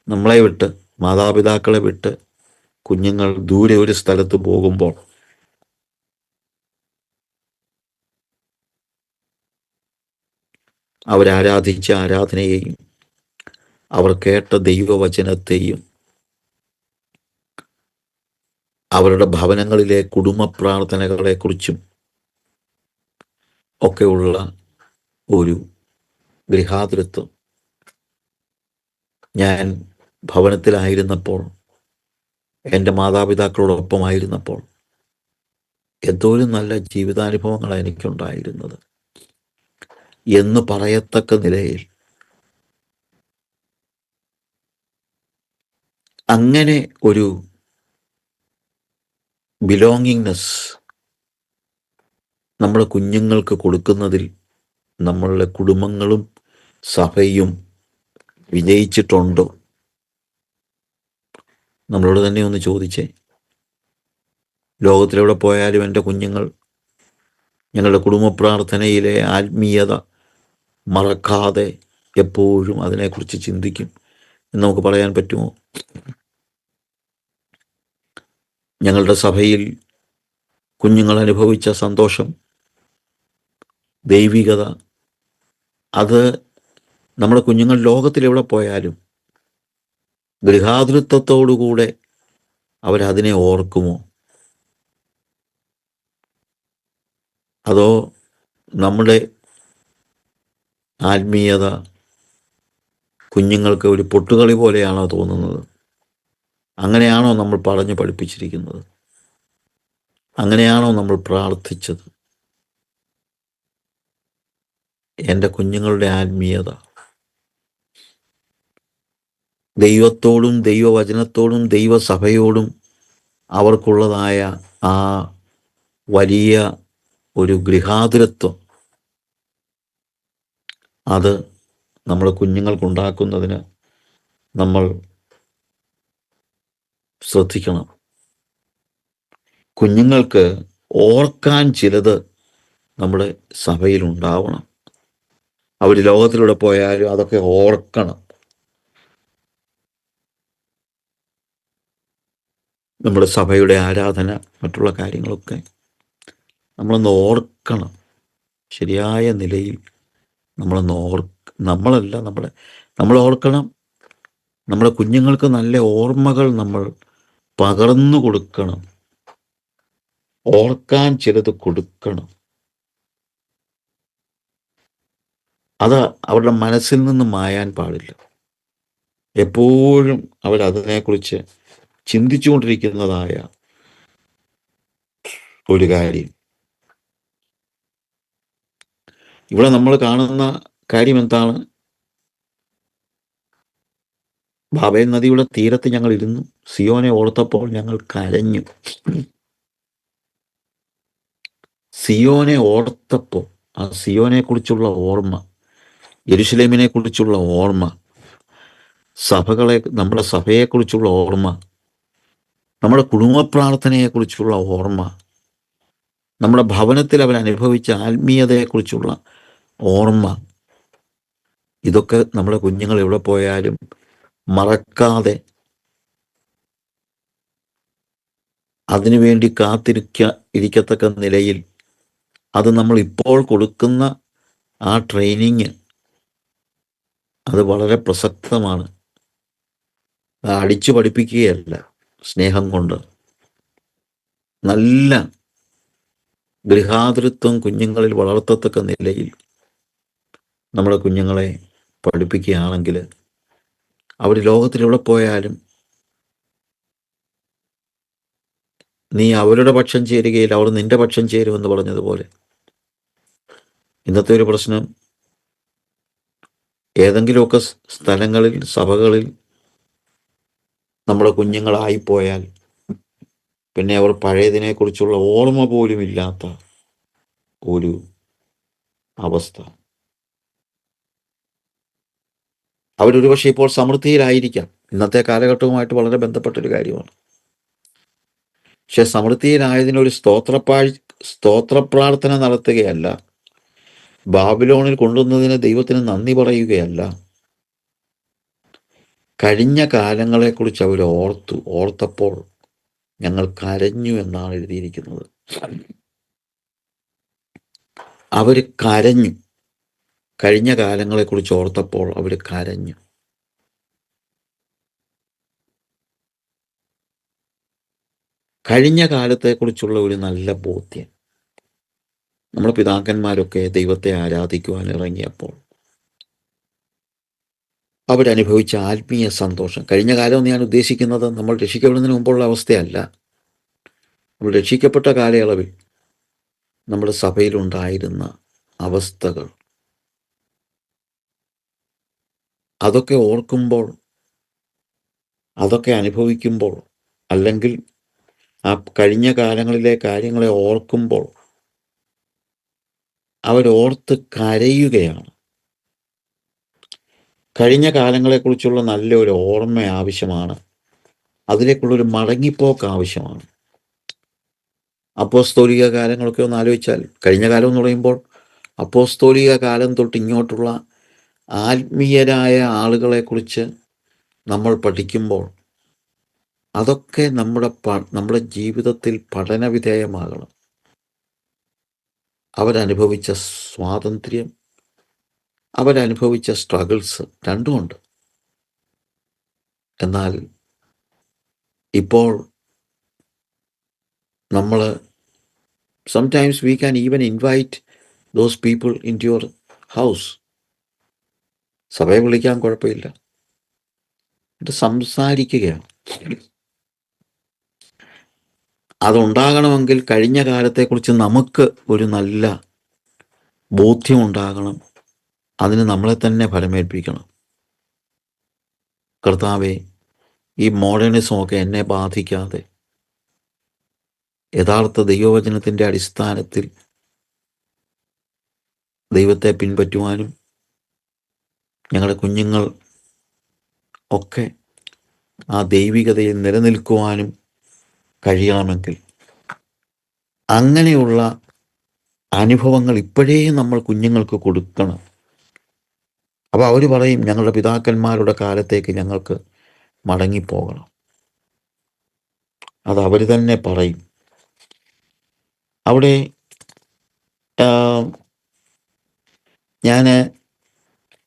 നമ്മളെ വിട്ട്, മാതാപിതാക്കളെ വിട്ട് കുഞ്ഞുങ്ങൾ ദൂരെ ഒരു സ്ഥലത്ത് പോകുമ്പോൾ അവരാരാധിച്ച ആരാധനയെയും അവർ കേട്ട ദൈവവചനത്തെയും അവരുടെ ഭവനങ്ങളിലെ കുടുംബ പ്രാർത്ഥനകളെക്കുറിച്ചും ഒക്കെയുള്ള ഒരു ഗൃഹാതുരത്വം ഞാൻ ഭവനത്തിലായിരുന്നപ്പോൾ, എൻ്റെ മാതാപിതാക്കളോടൊപ്പമായിരുന്നപ്പോൾ എന്തോരം നല്ല ജീവിതാനുഭവങ്ങളാണ് എനിക്കുണ്ടായിരുന്നത് എന്ന് പറയത്തക്ക നിലയിൽ അങ്ങനെ ഒരു ബിലോങ്ങിങ്നെസ് നമ്മുടെ കുഞ്ഞുങ്ങൾക്ക് കൊടുക്കുന്നതിൽ നമ്മളുടെ കുടുംബങ്ങളും സഭയും വിജയിച്ചിട്ടുണ്ടോ? നമ്മളോട് തന്നെ ഒന്ന് ചോദിച്ചേ. ലോകത്തിലെവിടെ പോയാലും എൻ്റെ കുഞ്ഞുങ്ങൾ ഞങ്ങളുടെ കുടുംബ പ്രാർത്ഥനയിലെ ആത്മീയത മറക്കാതെ എപ്പോഴും അതിനെക്കുറിച്ച് ചിന്തിക്കും എന്ന് നമുക്ക് പറയാൻ പറ്റുമോ? ഞങ്ങളുടെ സഭയിൽ കുഞ്ഞുങ്ങൾ അനുഭവിച്ച സന്തോഷം, ദൈവികത, അത് നമ്മുടെ കുഞ്ഞുങ്ങൾ ലോകത്തിലെവിടെ പോയാലും ഗൃഹാതുരത്വത്തോടുകൂടെ അവരതിനെ ഓർക്കുമോ? അതോ നമ്മുടെ ആത്മീയത കുഞ്ഞുങ്ങൾക്ക് ഒരു പൊട്ടുകളി പോലെയാണോ തോന്നുന്നത്? അങ്ങനെയാണോ നമ്മൾ പറഞ്ഞു പഠിപ്പിച്ചിരിക്കുന്നത്? അങ്ങനെയാണോ നമ്മൾ പ്രാർത്ഥിച്ചത്? എൻ്റെ കുഞ്ഞുങ്ങളുടെ ആത്മീയത ദൈവത്തോടും ദൈവവചനത്തോടും ദൈവസഭയോടും അവർക്കുള്ളതായ ആ വലിയ ഒരു ഗൃഹാതുരത്വം, അത് നമ്മുടെ കുഞ്ഞുങ്ങൾക്കുണ്ടാക്കുന്നതിന് നമ്മൾ ശ്രദ്ധിക്കണം. കുഞ്ഞുങ്ങൾക്ക് ഓർക്കാൻ ചിലത് നമ്മുടെ സഭയിലുണ്ടാവണം. അവർ ലോകത്തിലൂടെ പോയാലും അതൊക്കെ ഓർക്കണം. നമ്മുടെ സഭയുടെ ആരാധന, മറ്റുള്ള കാര്യങ്ങളൊക്കെ നമ്മളൊന്ന് ഓർക്കണം. ശരിയായ നിലയിൽ നമ്മളൊന്ന് നമ്മൾ ഓർക്കണം. നമ്മുടെ കുഞ്ഞുങ്ങൾക്ക് നല്ല ഓർമ്മകൾ നമ്മൾ പകർന്നു കൊടുക്കണം. ഓർക്കാൻ ചിലത് കൊടുക്കണം. അത് അവരുടെ മനസ്സിൽ നിന്ന് മായാൻ പാടില്ല. എപ്പോഴും അവരതിനെക്കുറിച്ച് ചിന്തിച്ചുകൊണ്ടിരിക്കുന്നതായ ഒരു കാര്യം. ഇവിടെ നമ്മൾ കാണുന്ന കാര്യം എന്താണ്? ബാബേൽ നദിയുടെ തീരത്ത് ഞങ്ങൾ ഇരുന്നു, സിയോനെ ഓർത്തപ്പോൾ ഞങ്ങൾ കരഞ്ഞു. സിയോനെ ഓർത്തപ്പോൾ, ആ സിയോനെ കുറിച്ചുള്ള ഓർമ്മ, യെരുശലേമിനെ കുറിച്ചുള്ള ഓർമ്മ, നമ്മുടെ സഭയെക്കുറിച്ചുള്ള ഓർമ്മ, നമ്മുടെ കുടുംബ പ്രാർത്ഥനയെക്കുറിച്ചുള്ള ഓർമ്മ, നമ്മുടെ ഭവനത്തിൽ അവരനുഭവിച്ച ആത്മീയതയെക്കുറിച്ചുള്ള ഓർമ്മ, ഇതൊക്കെ നമ്മുടെ കുഞ്ഞുങ്ങൾ എവിടെ പോയാലും മറക്കാതെ അതിനുവേണ്ടി ഇരിക്കത്തക്ക നിലയിൽ അത് നമ്മൾ ഇപ്പോൾ കൊടുക്കുന്ന ആ ട്രെയിനിങ് അത് വളരെ പ്രസക്തമാണ്. അടിച്ചു പഠിപ്പിക്കുകയല്ല, സ്നേഹം കൊണ്ട് നല്ല ഗൃഹാതൃത്വം കുഞ്ഞുങ്ങളിൽ വളർത്തത്തക്ക നിലയിൽ നമ്മുടെ കുഞ്ഞുങ്ങളെ പഠിപ്പിക്കുകയാണെങ്കിൽ അവർ ലോകത്തിലെവിടെ പോയാലും നീ അവരുടെ പക്ഷം ചേരുകയില്ല, അവർ നിന്റെ പക്ഷം ചേരുമെന്ന് പറഞ്ഞതുപോലെ. ഇന്നത്തെ ഒരു പ്രശ്നം, ഏതെങ്കിലുമൊക്കെ സ്ഥലങ്ങളിൽ, സഭകളിൽ നമ്മുടെ കുഞ്ഞുങ്ങളായിപ്പോയാൽ പിന്നെ അവർ പഴയതിനെക്കുറിച്ചുള്ള ഓർമ്മ പോലും ഇല്ലാത്ത ഒരു അവസ്ഥ. അവരൊരു പക്ഷേ ഇപ്പോൾ സമൃദ്ധിയിലായിരിക്കാം, ഇന്നത്തെ കാലഘട്ടവുമായിട്ട് വളരെ ബന്ധപ്പെട്ടൊരു കാര്യമാണ്. പക്ഷെ സമൃദ്ധിയിലായതിനൊരു സ്തോത്ര പ്രാർത്ഥന നടത്തുകയല്ല, ബാബിലോണിൽ കൊണ്ടുവന്നതിന് ദൈവത്തിന് നന്ദി പറയുകയല്ല, കഴിഞ്ഞ കാലങ്ങളെക്കുറിച്ച് അവർ ഓർത്തപ്പോൾ ഞങ്ങൾ കരഞ്ഞു എന്നാണ് എഴുതിയിരിക്കുന്നത്. അവർ കരഞ്ഞു. കഴിഞ്ഞ കാലങ്ങളെക്കുറിച്ച് ഓർത്തപ്പോൾ അവർ കരഞ്ഞു. കഴിഞ്ഞ കാലത്തെക്കുറിച്ചുള്ള ഒരു നല്ല ബോധ്യം. നമ്മുടെ പിതാക്കന്മാരൊക്കെ ദൈവത്തെ ആരാധിക്കുവാൻ ഇറങ്ങിയപ്പോൾ അവരനുഭവിച്ച ആത്മീയ സന്തോഷം. കഴിഞ്ഞ കാലം എന്ന് ഞാൻ ഉദ്ദേശിക്കുന്നത് നമ്മൾ രക്ഷിക്കപ്പെടുന്നതിന് മുമ്പുള്ള അവസ്ഥയല്ല. നമ്മൾ രക്ഷിക്കപ്പെട്ട കാലയളവിൽ നമ്മുടെ സഭയിലുണ്ടായിരുന്ന അവസ്ഥകൾ, അതൊക്കെ ഓർക്കുമ്പോൾ, അതൊക്കെ അനുഭവിക്കുമ്പോൾ, അല്ലെങ്കിൽ ആ കഴിഞ്ഞ കാലങ്ങളിലെ കാര്യങ്ങളെ ഓർക്കുമ്പോൾ അവരോർത്ത് കരയുകയാണ്. കഴിഞ്ഞ കാലങ്ങളെക്കുറിച്ചുള്ള നല്ലൊരു ഓർമ്മ ആവശ്യമാണ്. അതിലേക്കുള്ളൊരു മടങ്ങിപ്പോക്ക് ആവശ്യമാണ്. അപ്പോസ്തോലിക കാലങ്ങളൊക്കെ ഒന്ന് ആലോചിച്ചാൽ, കഴിഞ്ഞ കാലം എന്ന് പറയുമ്പോൾ അപ്പോസ്തോലിക കാലം തൊട്ട് ഇങ്ങോട്ടുള്ള ആത്മീയരായ ആളുകളെക്കുറിച്ച് നമ്മൾ പഠിക്കുമ്പോൾ അതൊക്കെ നമ്മുടെ ജീവിതത്തിൽ പഠനവിധേയമാകണം. അവരനുഭവിച്ച സ്വാതന്ത്ര്യം, അവരനുഭവിച്ച സ്ട്രഗിൾസ് രണ്ടുമുണ്ട്. എന്നാൽ ഇപ്പോൾ നമ്മൾ sometimes we can even invite those people into your house. സഭയെ വിളിക്കാൻ കുഴപ്പമില്ല, ഇത് സംസാരിക്കുകയാണ്. അതുണ്ടാകണമെങ്കിൽ കഴിഞ്ഞ കാലത്തെക്കുറിച്ച് നമുക്ക് ഒരു നല്ല ബോധ്യമുണ്ടാകണം. അതിന് നമ്മളെ തന്നെ ഫലമേൽപ്പിക്കണം. കർത്താവേ, ഈ മോഡേണിസമൊക്കെ എന്നെ ബാധിക്കാതെ യഥാർത്ഥ ദൈവവചനത്തിൻ്റെ അടിസ്ഥാനത്തിൽ ദൈവത്തെ പിൻപറ്റുവാനും ഞങ്ങളുടെ കുഞ്ഞുങ്ങൾ ഒക്കെ ആ ദൈവികതയിൽ നിലനിൽക്കുവാനും കഴിയണമെങ്കിൽ അങ്ങനെയുള്ള അനുഭവങ്ങൾ ഇപ്പോഴേ നമ്മൾ കുഞ്ഞുങ്ങൾക്ക് കൊടുക്കണം. അപ്പോൾ അവർ പറയും, ഞങ്ങളുടെ പിതാക്കന്മാരുടെ കാലത്തേക്ക് ഞങ്ങൾക്ക് മടങ്ങിപ്പോകണം. അത് അവർ തന്നെ പറയും. അവിടെ ഞാൻ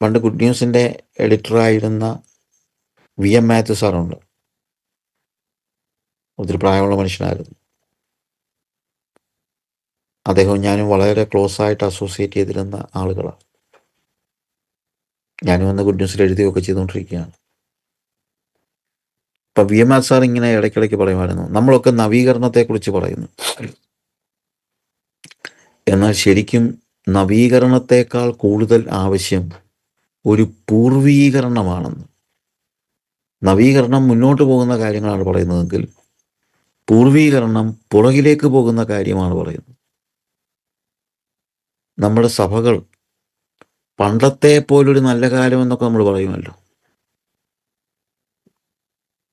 പണ്ട് ഗുഡ് ന്യൂസിൻ്റെ എഡിറ്ററായിരുന്ന VM മാത്യു സാറുണ്ട്. ഒത്തിരി പ്രായമുള്ള മനുഷ്യനായിരുന്നു. അദ്ദേഹം ഞാനും വളരെ ക്ലോസ് ആയിട്ട് അസോസിയേറ്റ് ചെയ്തിരുന്ന ആളുകളാണ്. ഞാനും ഒന്ന് ഗുഡ് ന്യൂസിൽ എഴുതുകയൊക്കെ ചെയ്തുകൊണ്ടിരിക്കുകയാണ്. ഇപ്പം VMR സാർ ഇങ്ങനെ ഇടയ്ക്കിടയ്ക്ക് പറയുമായിരുന്നു, നമ്മളൊക്കെ നവീകരണത്തെക്കുറിച്ച് പറയുന്നു, എന്നാൽ ശരിക്കും നവീകരണത്തെക്കാൾ കൂടുതൽ ആവശ്യം ഒരു പൂർവീകരണമാണെന്ന്. നവീകരണം മുന്നോട്ട് പോകുന്ന കാര്യങ്ങളാണ് പറയുന്നതെങ്കിൽ പൂർവീകരണം പുറകിലേക്ക് പോകുന്ന കാര്യമാണ് പറയുന്നത്. നമ്മുടെ സഭകൾ പണ്ടത്തെ പോലൊരു നല്ല കാലം എന്നൊക്കെ നമ്മൾ പറയുമല്ലോ.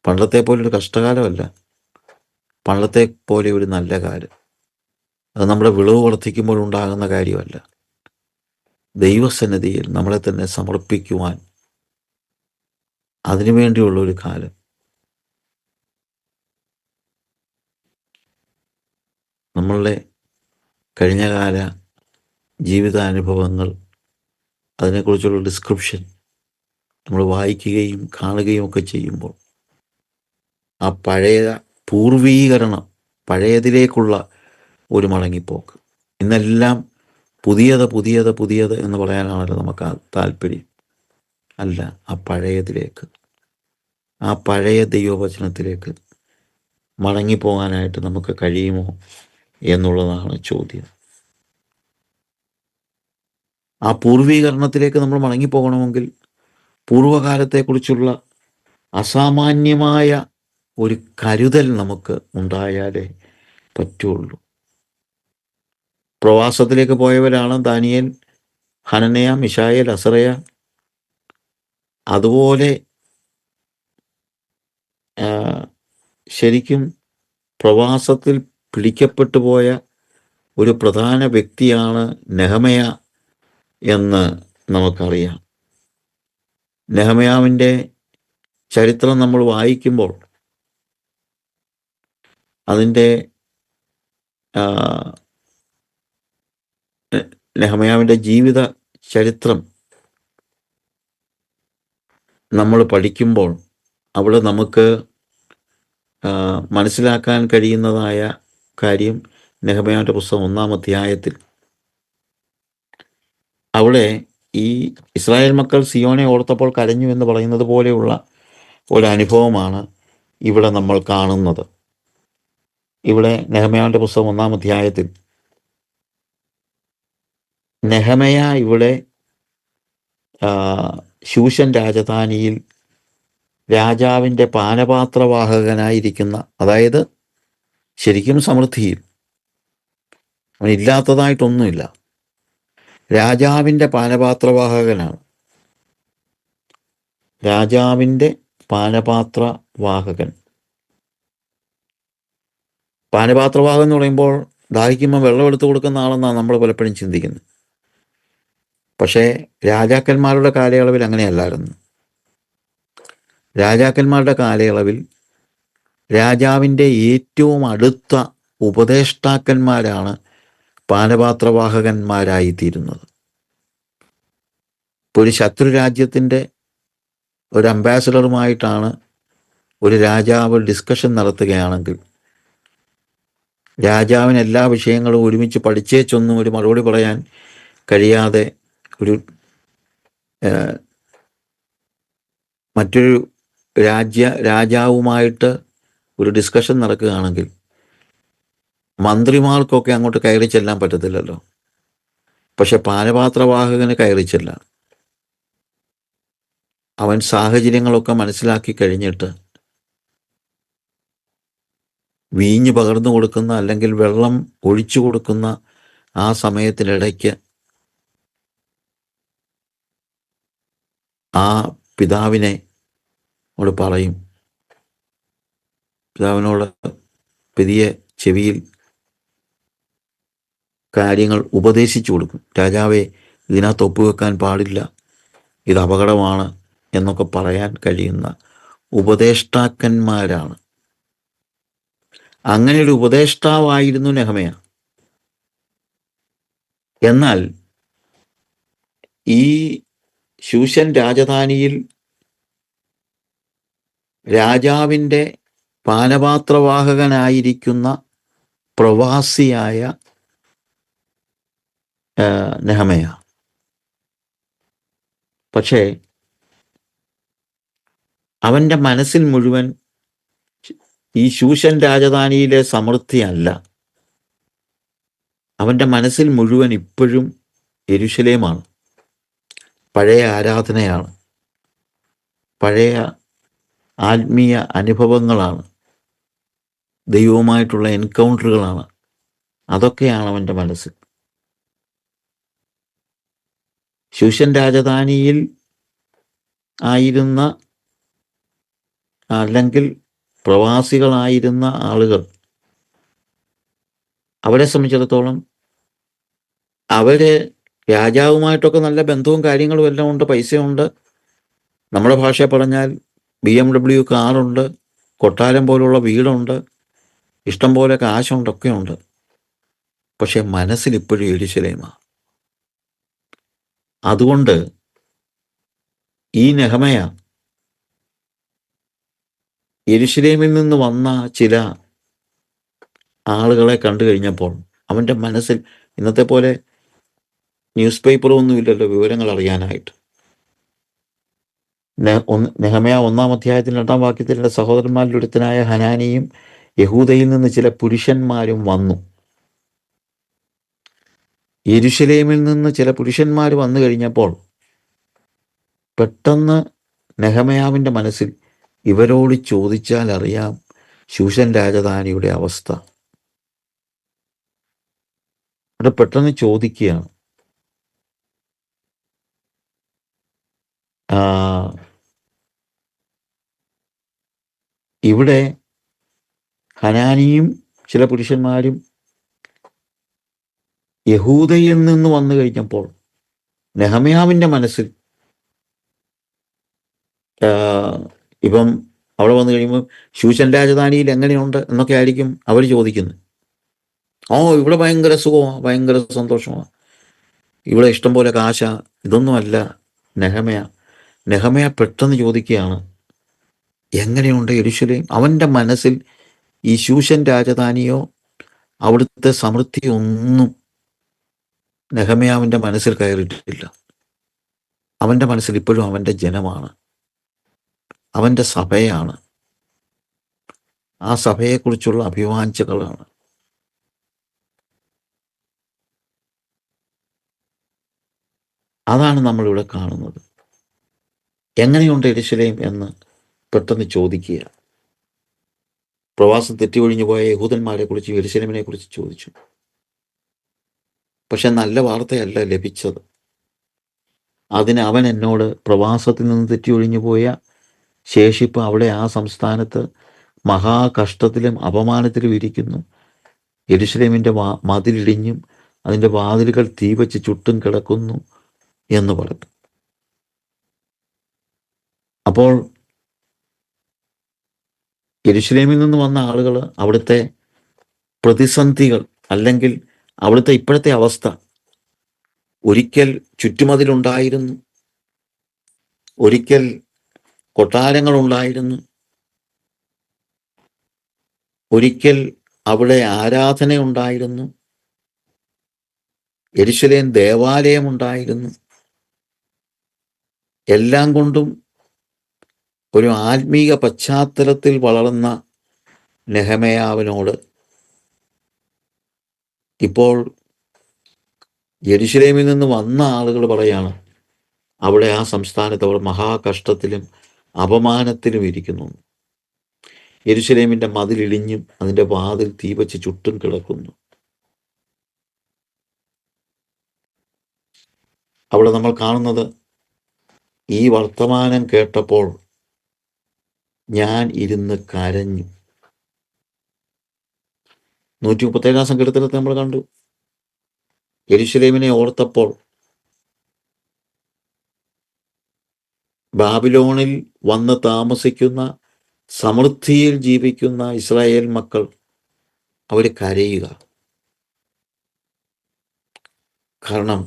പണ്ടത്തെ പോലൊരു കഷ്ടകാലമല്ല, പണ്ടത്തെ പോലെ ഒരു നല്ല കാലം. അത് നമ്മുടെ വിളവ് വർദ്ധിക്കുമ്പോഴുണ്ടാകുന്ന കാര്യമല്ല. ദൈവസന്നിധിയിൽ നമ്മളെ തന്നെ സമർപ്പിക്കുവാൻ അതിനുവേണ്ടിയുള്ളൊരു കാലം. നമ്മളുടെ കഴിഞ്ഞകാല ജീവിതാനുഭവങ്ങൾ, അതിനെക്കുറിച്ചുള്ള ഡിസ്ക്രിപ്ഷൻ നമ്മൾ വായിക്കുകയും കാണുകയും ഒക്കെ ചെയ്യുമ്പോൾ ആ പഴയ പൂർവീകരണം, പഴയതിലേക്കുള്ള ഒരു മടങ്ങിപ്പോക്ക്. ഇന്നെല്ലാം പുതിയത് പുതിയത് പുതിയത് എന്ന് പറയാനാണല്ലോ നമുക്ക് താല്പര്യം. അല്ല, ആ പഴയതിലേക്ക്, ആ പഴയ ദൈവവചനത്തിലേക്ക് മടങ്ങിപ്പോകാനായിട്ട് നമുക്ക് കഴിയുമോ എന്നുള്ളതാണ് ചോദ്യം. ആ പൂർവീകരണത്തിലേക്ക് നമ്മൾ മടങ്ങിപ്പോകണമെങ്കിൽ പൂർവ്വകാലത്തെക്കുറിച്ചുള്ള അസാമാന്യമായ ഒരു കരുതൽ നമുക്ക് ഉണ്ടായാലേ പറ്റുള്ളൂ. പ്രവാസത്തിലേക്ക് പോയവരാണ് ദാനിയേൽ, ഹനനയ, മിശായേൽ, അസറയ. അതുപോലെ ശരിക്കും പ്രവാസത്തിൽ പിടിക്കപ്പെട്ടു പോയ ഒരു പ്രധാന വ്യക്തിയാണ് നെഹമയ എന്ന് നമുക്കറിയാം. നെഹമയാവിൻ്റെ ചരിത്രം നമ്മൾ വായിക്കുമ്പോൾ അതിൻ്റെ നെഹമയാവിൻ്റെ ജീവിത ചരിത്രം നമ്മൾ പഠിക്കുമ്പോൾ അവിടെ നമുക്ക് മനസ്സിലാക്കാൻ കഴിയുന്നതായ കാര്യം, നെഹമയാവിൻ്റെ പുസ്തകം 1-ാം അധ്യായത്തിൽ അവിടെ ഈ ഇസ്രായേൽ മക്കൾ സിയോനെ ഓർത്തപ്പോൾ കരഞ്ഞു എന്ന് പറയുന്നത് പോലെയുള്ള ഒരനുഭവമാണ് ഇവിടെ നമ്മൾ കാണുന്നത്. ഇവിടെ നെഹമയാവിൻ്റെ പുസ്തകം 1-ാം അധ്യായത്തിൽ നെഹമയ ഇവിടെ ശൂഷൻ രാജധാനിയിൽ രാജാവിൻ്റെ പാനപാത്രവാഹകനായിരിക്കുന്ന, അതായത് ശരിക്കും സമൃദ്ധിയിൽ, അവനില്ലാത്തതായിട്ടൊന്നുമില്ല, രാജാവിൻ്റെ പാനപാത്രവാഹകനാണ്. രാജാവിൻ്റെ പാനപാത്രവാഹകൻ. പാനപാത്രവാഹകൻ എന്ന് പറയുമ്പോൾ ദാഹിക്കുമ്പോൾ വെള്ളം എടുത്തു കൊടുക്കുന്ന ആളെന്നാണ് നമ്മൾ പലപ്പോഴും ചിന്തിക്കുന്നത്. പക്ഷേ രാജാക്കന്മാരുടെ കാലയളവിൽ അങ്ങനെയല്ലായിരുന്നു. രാജാക്കന്മാരുടെ കാലയളവിൽ രാജാവിൻ്റെ ഏറ്റവും അടുത്ത ഉപദേഷ്ടാക്കന്മാരാണ് പാനപാത്രവാഹകന്മാരായിത്തീരുന്നത്. ഇപ്പോൾ ഒരു ശത്രു രാജ്യത്തിൻ്റെ ഒരു അംബാസഡറുമായിട്ടാണ് ഒരു രാജാവ് ഡിസ്കഷൻ നടത്തുകയാണെങ്കിൽ രാജാവിന് എല്ലാ വിഷയങ്ങളും ഒരുമിച്ച് പഠിച്ചേച്ചൊന്നും ഒരു മറുപടി പറയാൻ കഴിയാതെ ഒരു മറ്റൊരു രാജാവുമായിട്ട് ഒരു ഡിസ്കഷൻ നടക്കുകയാണെങ്കിൽ മന്ത്രിമാർക്കൊക്കെ അങ്ങോട്ട് കയറി ചെല്ലാൻ പറ്റത്തില്ലല്ലോ. പക്ഷെ പാനപാത്രവാഹകന് കയറി ചെല്ലാം. അവൻ സാഹചര്യങ്ങളൊക്കെ മനസ്സിലാക്കി കഴിഞ്ഞിട്ട് വീഞ്ഞ് പകർന്നു കൊടുക്കുന്ന അല്ലെങ്കിൽ വെള്ളം ഒഴിച്ചു കൊടുക്കുന്ന ആ സമയത്തിനിടയ്ക്ക് ആ പിതാവിനോട് പറയും, പിതാവിനോട് പെരിയ ചെവിയിൽ കാര്യങ്ങൾ ഉപദേശിച്ചു കൊടുക്കും. രാജാവെ, ഇതിനകത്ത് ഒപ്പുവെക്കാൻ പാടില്ല, ഇത് അപകടമാണ് എന്നൊക്കെ പറയാൻ കഴിയുന്ന ഉപദേഷ്ടാക്കന്മാരാണ്. അങ്ങനെ ഒരു ഉപദേഷ്ടാവായിരുന്നു നെഹമയ. എന്നാൽ ഈ ശൂഷൻ രാജധാനിയിൽ രാജാവിൻ്റെ പാനപാത്രവാഹകനായിരിക്കുന്ന പ്രവാസിയായ നെഹമയ പക്ഷേ അവൻ്റെ മനസ്സിൽ മുഴുവൻ ഈ ശൂഷൻ രാജധാനിയിലെ സമൃദ്ധിയല്ല. അവൻ്റെ മനസ്സിൽ മുഴുവൻ ഇപ്പോഴും യെരൂശലേമാണ്, പഴയ ആരാധനയാണ്, പഴയ ആത്മീയ അനുഭവങ്ങളാണ്, ദൈവവുമായിട്ടുള്ള എൻകൗണ്ടറുകളാണ്. അതൊക്കെയാണ് അവൻ്റെ മനസ്സിൽ. ശൂഷൻ രാജധാനിയിൽ ആയിരുന്ന അല്ലെങ്കിൽ പ്രവാസികളായിരുന്ന ആളുകൾ, അവരെ സംബന്ധിച്ചിടത്തോളം അവര് രാജാവുമായിട്ടൊക്കെ നല്ല ബന്ധവും കാര്യങ്ങളും എല്ലാം ഉണ്ട്, പൈസയുണ്ട്, നമ്മുടെ ഭാഷ പറഞ്ഞാൽ BMW കാറുണ്ട്, കൊട്ടാരം പോലുള്ള വീടുണ്ട്, ഇഷ്ടം പോലെ കാശുണ്ട്, ഒക്കെ ഉണ്ട്. പക്ഷെ മനസ്സിൽ ഇപ്പോഴും യെരൂശലേമാണ്. അതുകൊണ്ട് ഈ നെഹെമ്യാ യെരൂശലേമിൽ നിന്ന് വന്ന ചില ആളുകളെ കണ്ടു കഴിഞ്ഞപ്പോൾ അവൻ്റെ മനസ്സിൽ, ഇന്നത്തെ പോലെ ന്യൂസ് പേപ്പറൊന്നും ഇല്ലല്ലോ വിവരങ്ങൾ അറിയാനായിട്ട്. നെഹെമ്യാ 1-ാം അധ്യായത്തിൽ 2-ാം വാക്യത്തിൽ എൻ്റെ സഹോദരന്മാരിൽ ഒരുത്തനായ ഹനാനിയും യഹൂദയിൽ നിന്ന് ചില പുരുഷന്മാരും വന്നു. യെരൂശലേമിൽ നിന്ന് ചില പുരുഷന്മാർ വന്നു കഴിഞ്ഞപ്പോൾ പെട്ടെന്ന് നെഹെമ്യാവിൻ്റെ മനസ്സിൽ, ഇവരോട് ചോദിച്ചാൽ അറിയാം ശൂഷൻ രാജധാനിയുടെ അവസ്ഥ. അവിടെ പെട്ടെന്ന് ചോദിക്കുകയാണ്. ഇവിടെ ഹനാനിയും ചില പുരുഷന്മാരും യഹൂദയിൽ നിന്ന് വന്നു കഴിഞ്ഞപ്പോൾ നെഹെമ്യാവിൻ്റെ മനസ്സിൽ ഇപ്പം അവിടെ വന്നു കഴിയുമ്പോൾ ശൂഷൻ രാജധാനിയിൽ എങ്ങനെയുണ്ട് എന്നൊക്കെ ആയിരിക്കും അവർ ചോദിക്കുന്നത്. ഇവിടെ ഭയങ്കര സുഖമാണ്, ഭയങ്കര സന്തോഷമാണ്, ഇവിടെ ഇഷ്ടംപോലെ കാശ. ഇതൊന്നുമല്ല നെഹെമ്യാ പെട്ടെന്ന് ചോദിക്കുകയാണ്, എങ്ങനെയുണ്ട് യെരൂശലേം? അവൻ്റെ മനസ്സിൽ ഈ ശൂഷൻ രാജധാനിയോ അവിടുത്തെ സമൃദ്ധിയോ ഒന്നും നെഹെമ്യാവിൻ്റെ മനസ്സിൽ കയറിയിട്ടില്ല. അവൻ്റെ മനസ്സിൽ ഇപ്പോഴും അവൻ്റെ ജനമാണ്, അവൻ്റെ സഭയാണ്, ആ സഭയെക്കുറിച്ചുള്ള അഭിവാഞ്ചകളാണ്. അതാണ് നമ്മളിവിടെ കാണുന്നത്. എങ്ങനെയുണ്ട് യെരൂശലേം എന്ന് പെട്ടെന്ന് ചോദിക്കുക. പ്രവാസം തെറ്റിയൊഴിഞ്ഞു പോയ യഹൂദന്മാരെ കുറിച്ച്, യെരൂശലേമിനെ കുറിച്ച് ചോദിച്ചു. പക്ഷെ നല്ല വാർത്തയല്ല ലഭിച്ചത്. അതിന് അവൻ എന്നോട്, പ്രവാസത്തിൽ നിന്ന് തെറ്റിയൊഴിഞ്ഞു പോയ ശേഷിപ്പ് അവിടെ ആ സംസ്ഥാനത്ത് മഹാകഷ്ടത്തിലും അപമാനത്തിലും ഇരിക്കുന്നു. യെരൂശലേമിൻ്റെ മതിലിടിഞ്ഞും അതിൻ്റെ വാതിലുകൾ തീവച്ച് ചുട്ടും കിടക്കുന്നു എന്ന് പറഞ്ഞു. അപ്പോൾ യെരൂശലേമിൽ നിന്ന് വന്ന ആളുകൾ അവിടുത്തെ പ്രതിസന്ധികൾ, അല്ലെങ്കിൽ അവിടുത്തെ ഇപ്പോഴത്തെ അവസ്ഥ, ഒരിക്കൽ ചുറ്റുമതിലുണ്ടായിരുന്നു, ഒരിക്കൽ കൊട്ടാരങ്ങളുണ്ടായിരുന്നു, ഒരിക്കൽ അവിടെ ആരാധനയുണ്ടായിരുന്നു, യെരൂശലേം ദേവാലയമുണ്ടായിരുന്നു. എല്ലാം കൊണ്ടും ഒരു ആത്മീക പശ്ചാത്തലത്തിൽ വളർന്ന നെഹെമ്യാവിനോട് ഇപ്പോൾ യെരൂശലേമിൽ നിന്ന് വന്ന ആളുകൾ പറയാണ്, അവിടെ ആ സംസ്ഥാനത്ത് അവർ മഹാകഷ്ടത്തിലും അപമാനത്തിലും ഇരിക്കുന്നു. യെരൂശലേമിൻ്റെ മതിലിടിഞ്ഞും അതിൻ്റെ വാതിൽ തീവച്ച് ചുട്ടും കിടക്കുന്നു. അവിടെ നമ്മൾ കാണുന്നത്, ഈ വർത്തമാനം കേട്ടപ്പോൾ ഞാൻ ഇരുന്ന് കരഞ്ഞു. 137 സങ്കീർത്തനത്തിൽ നമ്മൾ കണ്ടു, യെരൂശലേമിനെ ഓർത്തപ്പോൾ ബാബിലോണിൽ വന്ന് താമസിക്കുന്ന, സമൃദ്ധിയിൽ ജീവിക്കുന്ന ഇസ്രായേൽ മക്കൾ അവർ കരയുക. കാരണം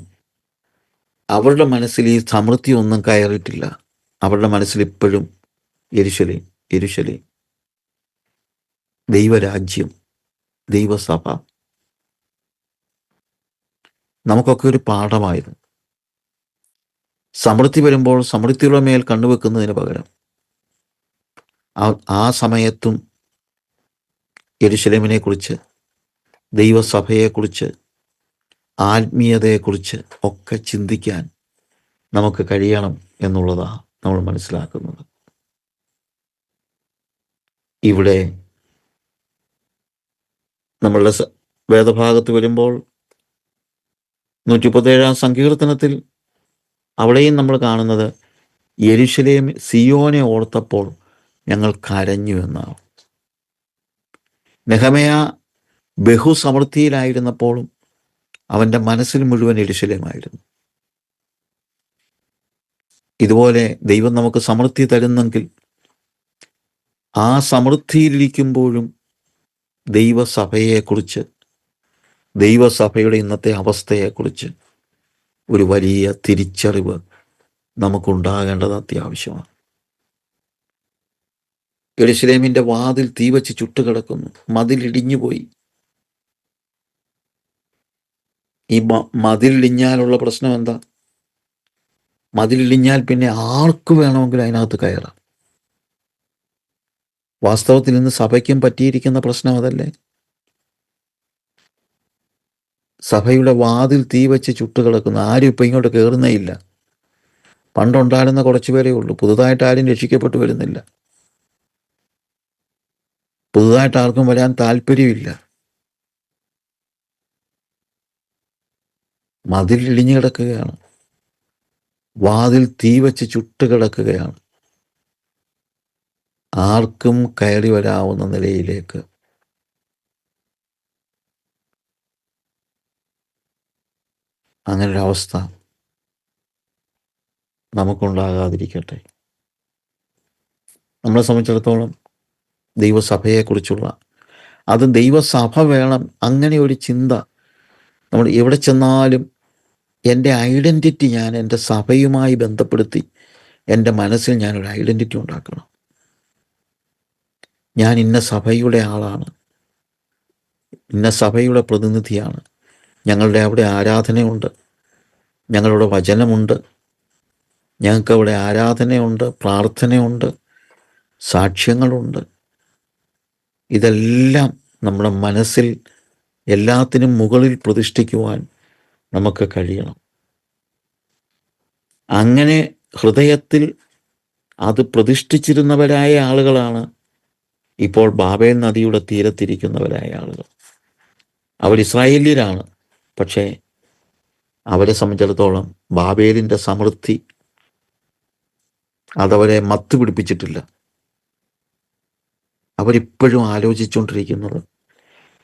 അവരുടെ മനസ്സിൽ ഈ സമൃദ്ധി ഒന്നും കയറിയിട്ടില്ല. അവരുടെ മനസ്സിൽ ഇപ്പോഴും യെരൂശലേം, യെരൂശലേം, ദൈവരാജ്യം, ദൈവസഭ. നമുക്കൊക്കെ ഒരു പാഠമായിരുന്നു. സമൃദ്ധി വരുമ്പോൾ സമൃദ്ധിയുടെ മേൽ കണ്ണുവെക്കുന്നതിന് പകരം ആ സമയത്തും യെരൂശലേമിനെക്കുറിച്ച്, ദൈവസഭയെക്കുറിച്ച്, ആത്മീയതയെക്കുറിച്ച് ഒക്കെ ചിന്തിക്കാൻ നമുക്ക് കഴിയണം എന്നുള്ളതാണ് നമ്മൾ മനസ്സിലാക്കുന്നത്. ഇവിടെ നമ്മളുടെ വേദഭാഗത്ത് വരുമ്പോൾ 137 സങ്കീർത്തനത്തിൽ അവിടെയും നമ്മൾ കാണുന്നത് യെരൂശലേം സിയോനെ ഓർത്തപ്പോൾ ഞങ്ങൾ കരഞ്ഞു എന്നാണ്. നെഹെമ്യാ ബഹുസമൃദ്ധിയിലായിരുന്നപ്പോഴും അവൻ്റെ മനസ്സിൽ മുഴുവൻ യെരൂശലേമായിരുന്നു. ഇതുപോലെ ദൈവം നമുക്ക് സമൃദ്ധി തരുന്നെങ്കിൽ ആ സമൃദ്ധിയിലിരിക്കുമ്പോഴും ദൈവസഭയെക്കുറിച്ച്, ദൈവസഭയുടെ ഇന്നത്തെ അവസ്ഥയെക്കുറിച്ച് ഒരു വലിയ തിരിച്ചറിവ് നമുക്കുണ്ടാകേണ്ടത് അത്യാവശ്യമാണ്. യെരൂശലേമിൻ്റെ വാതിൽ തീവച്ച് ചുട്ടുകിടക്കുന്നു, മതിലിടിഞ്ഞുപോയി. ഈ മതിലിടിഞ്ഞാലുള്ള പ്രശ്നം എന്താ? മതിലിടിഞ്ഞാൽ പിന്നെ ആർക്ക് വേണമെങ്കിലും അതിനകത്ത് കയറാം. വാസ്തവത്തിൽ ഇന്ന് സഭയ്ക്കും പറ്റിയിരിക്കുന്ന പ്രശ്നം അതല്ലേ? സഭയുടെ വാതിൽ തീവച്ച് ചുട്ടുകിടക്കുന്നു. ആരും ഇപ്പം ഇങ്ങോട്ട് കയറുന്നേ ഇല്ല. പണ്ടുണ്ടായിരുന്ന കുറച്ചു പേരേ ഉള്ളൂ. പുതുതായിട്ട് ആരും രക്ഷിക്കപ്പെട്ടു വരുന്നില്ല. പുതുതായിട്ട് ആർക്കും വരാൻ താല്പര്യമില്ല. മതിൽ ഇടിഞ്ഞു കിടക്കുകയാണ്. വാതിൽ തീവച്ച് ചുട്ടുകിടക്കുകയാണ്. ആർക്കും കയറി വരാവുന്ന നിലയിലേക്ക് അങ്ങനൊരവസ്ഥ നമുക്കുണ്ടാകാതിരിക്കട്ടെ. നമ്മളെ സംബന്ധിച്ചിടത്തോളം ദൈവസഭയെക്കുറിച്ചുള്ള, അത് ദൈവസഭ വേണം, അങ്ങനെ ഒരു ചിന്ത നമ്മൾ എവിടെ ചെന്നാലും എൻ്റെ ഐഡൻറ്റിറ്റി ഞാൻ എൻ്റെ സഭയുമായി ബന്ധപ്പെടുത്തി എൻ്റെ മനസ്സിൽ ഞാനൊരു ഐഡൻറ്റിറ്റി ഉണ്ടാക്കണം. ഞാൻ ഇന്ന സഭയുടെ ആളാണ്, ഇന്ന സഭയുടെ പ്രതിനിധിയാണ്. ഞങ്ങളുടെ അവിടെ ആരാധനയുണ്ട്, ഞങ്ങളുടെ വചനമുണ്ട്, ഞങ്ങൾക്കവിടെ ആരാധനയുണ്ട്, പ്രാർത്ഥനയുണ്ട്, സാക്ഷ്യങ്ങളുണ്ട്. ഇതെല്ലാം നമ്മുടെ മനസ്സിൽ എല്ലാത്തിനും മുകളിൽ പ്രതിഷ്ഠിക്കുവാൻ നമുക്ക് കഴിയണം. അങ്ങനെ ഹൃദയത്തിൽ അത് പ്രതിഷ്ഠിച്ചിരുന്നവരായ ആളുകളാണ് ഇപ്പോൾ ബാബേൽ നദിയുടെ തീരത്തിരിക്കുന്നവരായ ആളുകൾ. അവർ ഇസ്രായേല്യരാണ്, പക്ഷേ അവരെ സംബന്ധിച്ചിടത്തോളം ബാബേലിൻ്റെ സമൃദ്ധി അതവരെ മത്ത് പിടിപ്പിച്ചിട്ടില്ല. അവരിപ്പോഴും ആലോചിച്ചുകൊണ്ടിരിക്കുന്നത്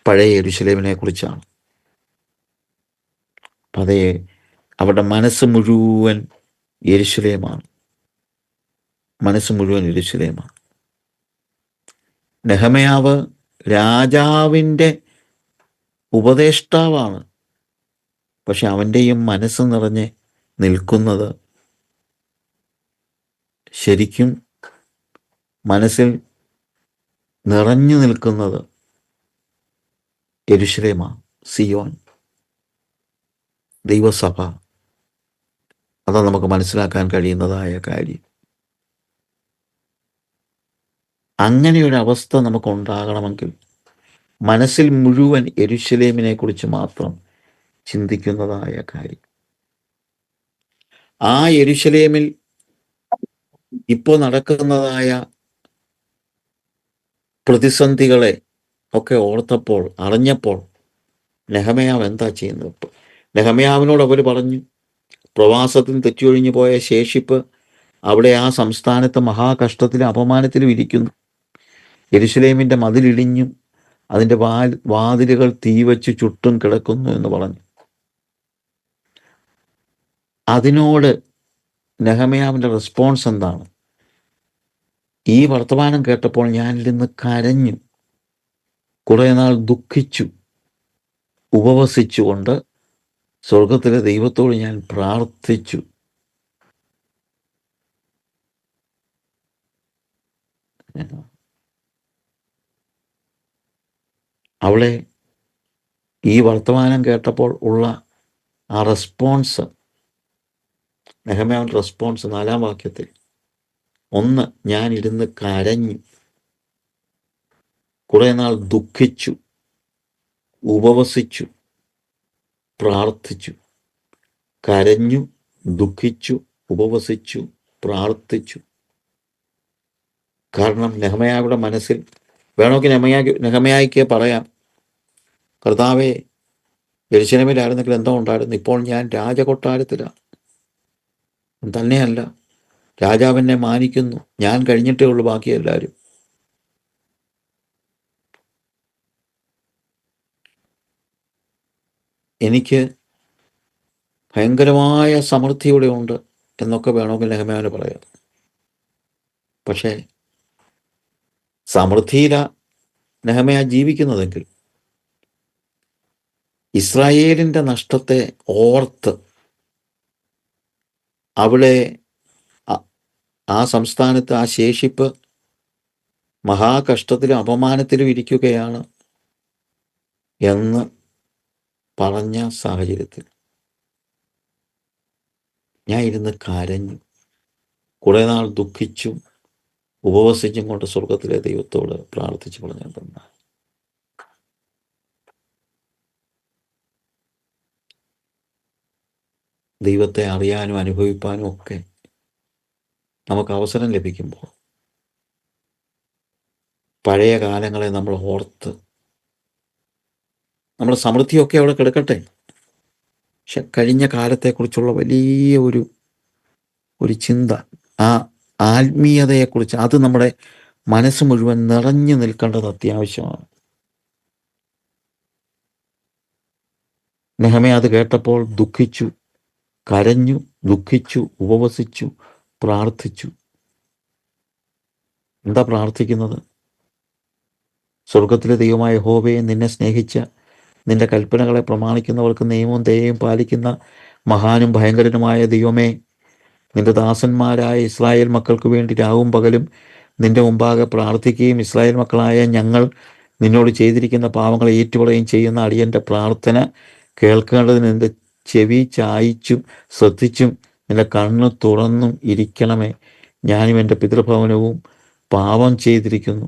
പഴയ യെരൂശലേമിനെ കുറിച്ചാണ്. അതേ, അവരുടെ മനസ്സ് മുഴുവൻ യെരൂശലേമാണ്. മനസ്സ് മുഴുവൻ യെരൂശലേമാണ്. നെഹെമ്യാവ് രാജാവിൻ്റെ ഉപദേഷ്ടാവാണ്, പക്ഷെ അവൻ്റെയും മനസ്സ് നിറഞ്ഞ് നിൽക്കുന്നത്, ശരിക്കും മനസ്സിൽ നിറഞ്ഞു നിൽക്കുന്നത് യെരൂശലേമാണ്, സിയോൻ, ദൈവസഭ. അതാണ് നമുക്ക് മനസ്സിലാക്കാൻ കഴിയുന്നതായ കാര്യം. അങ്ങനെയൊരവസ്ഥ നമുക്കുണ്ടാകണമെങ്കിൽ മനസ്സിൽ മുഴുവൻ യെരൂശലേമിനെ കുറിച്ച് മാത്രം ചിന്തിക്കുന്നതായ കാര്യം. ആ യെരൂശലേമിൽ ഇപ്പോൾ നടക്കുന്നതായ പ്രതിസന്ധികളെ ഒക്കെ ഓർത്തപ്പോൾ, അറിഞ്ഞപ്പോൾ നെഹെമ്യാവ് എന്താ ചെയ്യുന്നത്? നെഹെമ്യാവിനോട് അവർ പറഞ്ഞു, പ്രവാസത്തിൽ തെറ്റിയൊഴിഞ്ഞു പോയ ശേഷിപ്പ് അവിടെ ആ സംസ്ഥാനത്ത് മഹാകഷ്ടത്തിലും അപമാനത്തിലും ഇരിക്കുന്നു. യെരൂശലേമിൻ്റെ മതിലിടിഞ്ഞും അതിൻ്റെ വാതിലുകൾ തീവച്ച് ചുട്ടും കിടക്കുന്നു എന്ന് പറഞ്ഞു. അതിനോട് നെഹെമ്യാവിൻ്റെ റെസ്പോൺസ് എന്താണ്? ഈ വർത്തമാനം കേട്ടപ്പോൾ ഞാനിരുന്ന് കരഞ്ഞു, കുറേ നാൾ ദുഃഖിച്ചു, ഉപവസിച്ചുകൊണ്ട് സ്വർഗത്തിലെ ദൈവത്തോട് ഞാൻ പ്രാർത്ഥിച്ചു. അവളെ ഈ വർത്തമാനം കേട്ടപ്പോൾ ഉള്ള ആ റെസ്പോൺസ് നെഹമ്യാവിൻ്റെ റെസ്പോൺസ് 4-ാം വാക്യത്തിൽ, 1, ഞാൻ ഇരുന്ന് കരഞ്ഞു, കുറെ നാൾ ദുഃഖിച്ചു, ഉപവസിച്ചു, പ്രാർത്ഥിച്ചു. കരഞ്ഞു, ദുഃഖിച്ചു, ഉപവസിച്ചു, പ്രാർത്ഥിച്ചു. കാരണം നെഹമ്യായുടെ മനസ്സിൽ, വേണമെങ്കിൽ നെഹമ്യായ്ക്ക് പറയാം, കർത്താവേ, യെരൂശലേമിലായിരുന്നെങ്കിൽ എന്തോ ഉണ്ടായിരുന്നു, ഇപ്പോൾ ഞാൻ രാജകൊട്ടാരത്തിലാണ്. തന്നെയല്ല, രാജാവിനെ മാനിക്കുന്നു, ഞാൻ കഴിഞ്ഞിട്ടേ ഉള്ളൂ ബാക്കി എല്ലാവരും. എനിക്ക് ഭയങ്കരമായ സമൃദ്ധിയുടെ ഉണ്ട് എന്നൊക്കെ വേണമെങ്കിൽ നെഹമ്യാവിന് പറയാം. പക്ഷേ സമൃദ്ധിയില നെഹമ്യാ ജീവിക്കുന്നതെങ്കിൽ ഇസ്രായേലിൻ്റെ നഷ്ടത്തെ ഓർത്ത് അവിടെ ആ സംസ്ഥാനത്ത് ആ ശേഷിപ്പ് മഹാകഷ്ടത്തിലും അപമാനത്തിലും ഇരിക്കുകയാണ് എന്ന് പറഞ്ഞ സാഹചര്യത്തിൽ ഞാൻ ഇരുന്ന് കരഞ്ഞു, കുറെ നാൾ ദുഃഖിച്ചും ഉപവസിച്ചും കൊണ്ട് സ്വർഗത്തിലെ ദൈവത്തോട് പ്രാർത്ഥിച്ചു പറഞ്ഞു തന്ന. ദൈവത്തെ അറിയാനും അനുഭവിപ്പാനും ഒക്കെ നമുക്ക് അവസരം ലഭിക്കുമ്പോൾ പഴയ കാലങ്ങളെ നമ്മൾ ഓർത്ത്, നമ്മുടെ സമൃദ്ധിയൊക്കെ അവിടെ കിടക്കട്ടെ, പക്ഷെ കഴിഞ്ഞ കാലത്തെക്കുറിച്ചുള്ള വലിയ ഒരു ചിന്ത, ആ ആത്മീയതയെക്കുറിച്ച്, അത് നമ്മുടെ മനസ്സ് മുഴുവൻ നിറഞ്ഞു നിൽക്കേണ്ടത് അത്യാവശ്യമാണ്. നെഹമ്യാ അത് കേട്ടപ്പോൾ ദുഃഖിച്ചു, കരഞ്ഞു, ദുഃഖിച്ചു, ഉപവസിച്ചു, പ്രാർത്ഥിച്ചു. എന്താ പ്രാർത്ഥിക്കുന്നത്? സ്വർഗത്തിലെ ദൈവമായ യഹോവയെ, നിന്നെ സ്നേഹിച്ച, നിന്റെ കൽപ്പനകളെ പ്രമാണിക്കുന്നവർക്ക് നിയമവും ദയയും പാലിക്കുന്ന മഹാനും ഭയങ്കരനുമായ ദൈവമേ, നിന്റെ ദാസന്മാരായ ഇസ്രായേൽ മക്കൾക്ക് വേണ്ടി രാവും പകലും നിന്റെ മുമ്പാകെ പ്രാർത്ഥിക്കുകയും ഇസ്രായേൽ മക്കളായ ഞങ്ങൾ നിന്നോട് ചെയ്തിരിക്കുന്ന പാവങ്ങളെ ഏറ്റുപറയുകയും ചെയ്യുന്ന അടിയൻ്റെ പ്രാർത്ഥന കേൾക്കേണ്ടതിന് നിന്റെ ചെവി ചായിച്ചും ശ്രദ്ധിച്ചും നിന്റെ കണ്ണ് തുറന്നും ഇരിക്കണമേ. ഞാനും എൻ്റെ പിതൃഭവനവും പാപം ചെയ്തിരിക്കുന്നു.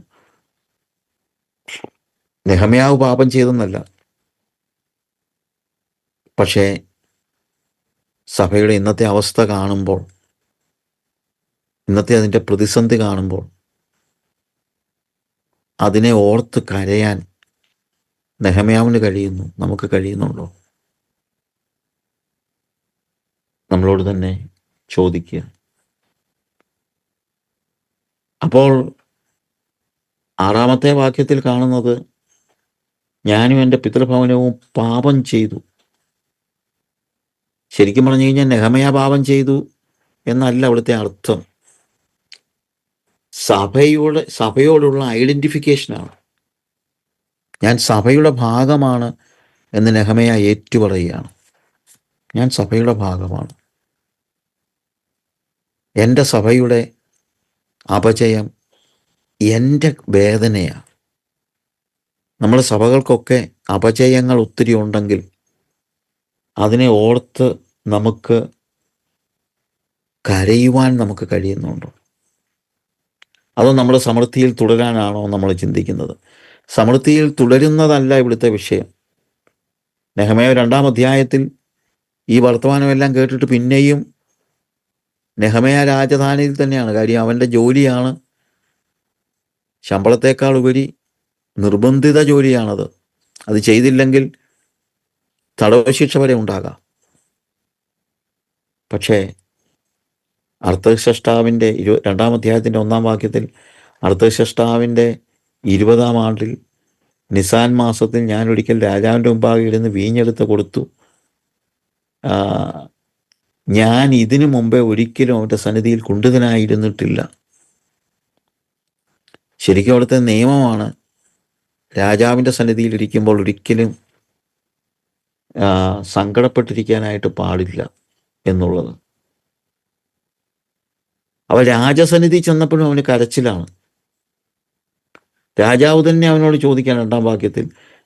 നെഹമ്യാവ് പാപം ചെയ്തെന്നല്ല, പക്ഷേ സഭയുടെ ഇന്നത്തെ അവസ്ഥ കാണുമ്പോൾ, ഇന്നത്തെ അതിൻ്റെ പ്രതിസന്ധി കാണുമ്പോൾ അതിനെ ഓർത്ത് കരയാൻ നെഹമ്യാവിന് കഴിയുന്നു. നമുക്ക് കഴിയുന്നുണ്ടോ? നമ്മളോട് തന്നെ ചോദിക്കുക. അപ്പോൾ 6-ാമത്തെ വാക്യത്തിൽ കാണുന്നത്, ഞാനും എൻ്റെ പിതൃഭവനവും പാപം ചെയ്തു. ശരിക്കും പറഞ്ഞു കഴിഞ്ഞാൽ നെഹമ്യാ പാപം ചെയ്തു എന്നല്ല അവിടുത്തെ അർത്ഥം. സഭയോടുള്ള ഐഡൻറ്റിഫിക്കേഷനാണ്. ഞാൻ സഭയുടെ ഭാഗമാണ് എന്ന് നെഹമ്യാ ഏറ്റുപറയുകയാണ്. ഞാൻ സഭയുടെ ഭാഗമാണ്. എൻ്റെ സഭയുടെ അപജയം എൻ്റെ വേദനയാണ്. നമ്മുടെ സഭകൾക്കൊക്കെ അപജയങ്ങൾ ഒത്തിരി ഉണ്ടെങ്കിൽ അതിനെ ഓർത്ത് നമുക്ക് കരയുവാൻ നമുക്ക് കഴിയുന്നുണ്ടോ? അതോ നമ്മുടെ സമൃദ്ധിയിൽ തുടരാനാണോ നമ്മൾ ചിന്തിക്കുന്നത്? സമൃദ്ധിയിൽ തുടരുന്നതല്ല ഇവിടുത്തെ വിഷയം. നെഹമ്യാ 2-ാം അധ്യായത്തിൽ ഈ വർത്തമാനമെല്ലാം കേട്ടിട്ട് പിന്നെയും നെഹമ്യാ രാജധാനിയിൽ തന്നെയാണ്. കാര്യം അവൻ്റെ ജോലിയാണ്, ശമ്പളത്തേക്കാൾ ഉപരി നിർബന്ധിത ജോലിയാണത്. അത് ചെയ്തില്ലെങ്കിൽ തടവ് ശിക്ഷ വരെ ഉണ്ടാകാം. പക്ഷേ അർത്ഥശഷ്ടാവിൻ്റെ 2-ാം അധ്യായത്തിൻ്റെ 1-ാം വാക്യത്തിൽ, അർത്ഥശഷ്ടാവിൻ്റെ 20-ാം ആണ്ടിൽ നിസാൻ മാസത്തിൽ ഞാൻ ഒരിക്കൽ രാജാവിൻ്റെ മുമ്പാകെ ഇരുന്ന് വീഞ്ഞെടുത്ത് കൊടുത്തു. ഞാൻ ഇതിനു മുമ്പേ ഒരിക്കലും അവൻ്റെ സന്നിധിയിൽ കുണ്ഠിതനായിരുന്നിട്ടില്ല. ശരിക്കും അവിടുത്തെ നിയമമാണ്, രാജാവിൻ്റെ സന്നിധിയിൽ ഇരിക്കുമ്പോൾ ഒരിക്കലും സങ്കടപ്പെട്ടിരിക്കാനായിട്ട് പാടില്ല എന്നുള്ളത്. അവൻ രാജസന്നിധി ചെന്നപ്പോഴും അവന് കരച്ചിലാണ്. രാജാവ് തന്നെ അവനോട് ചോദിക്കാൻ 2-ാം വാക്യത്തിൽ,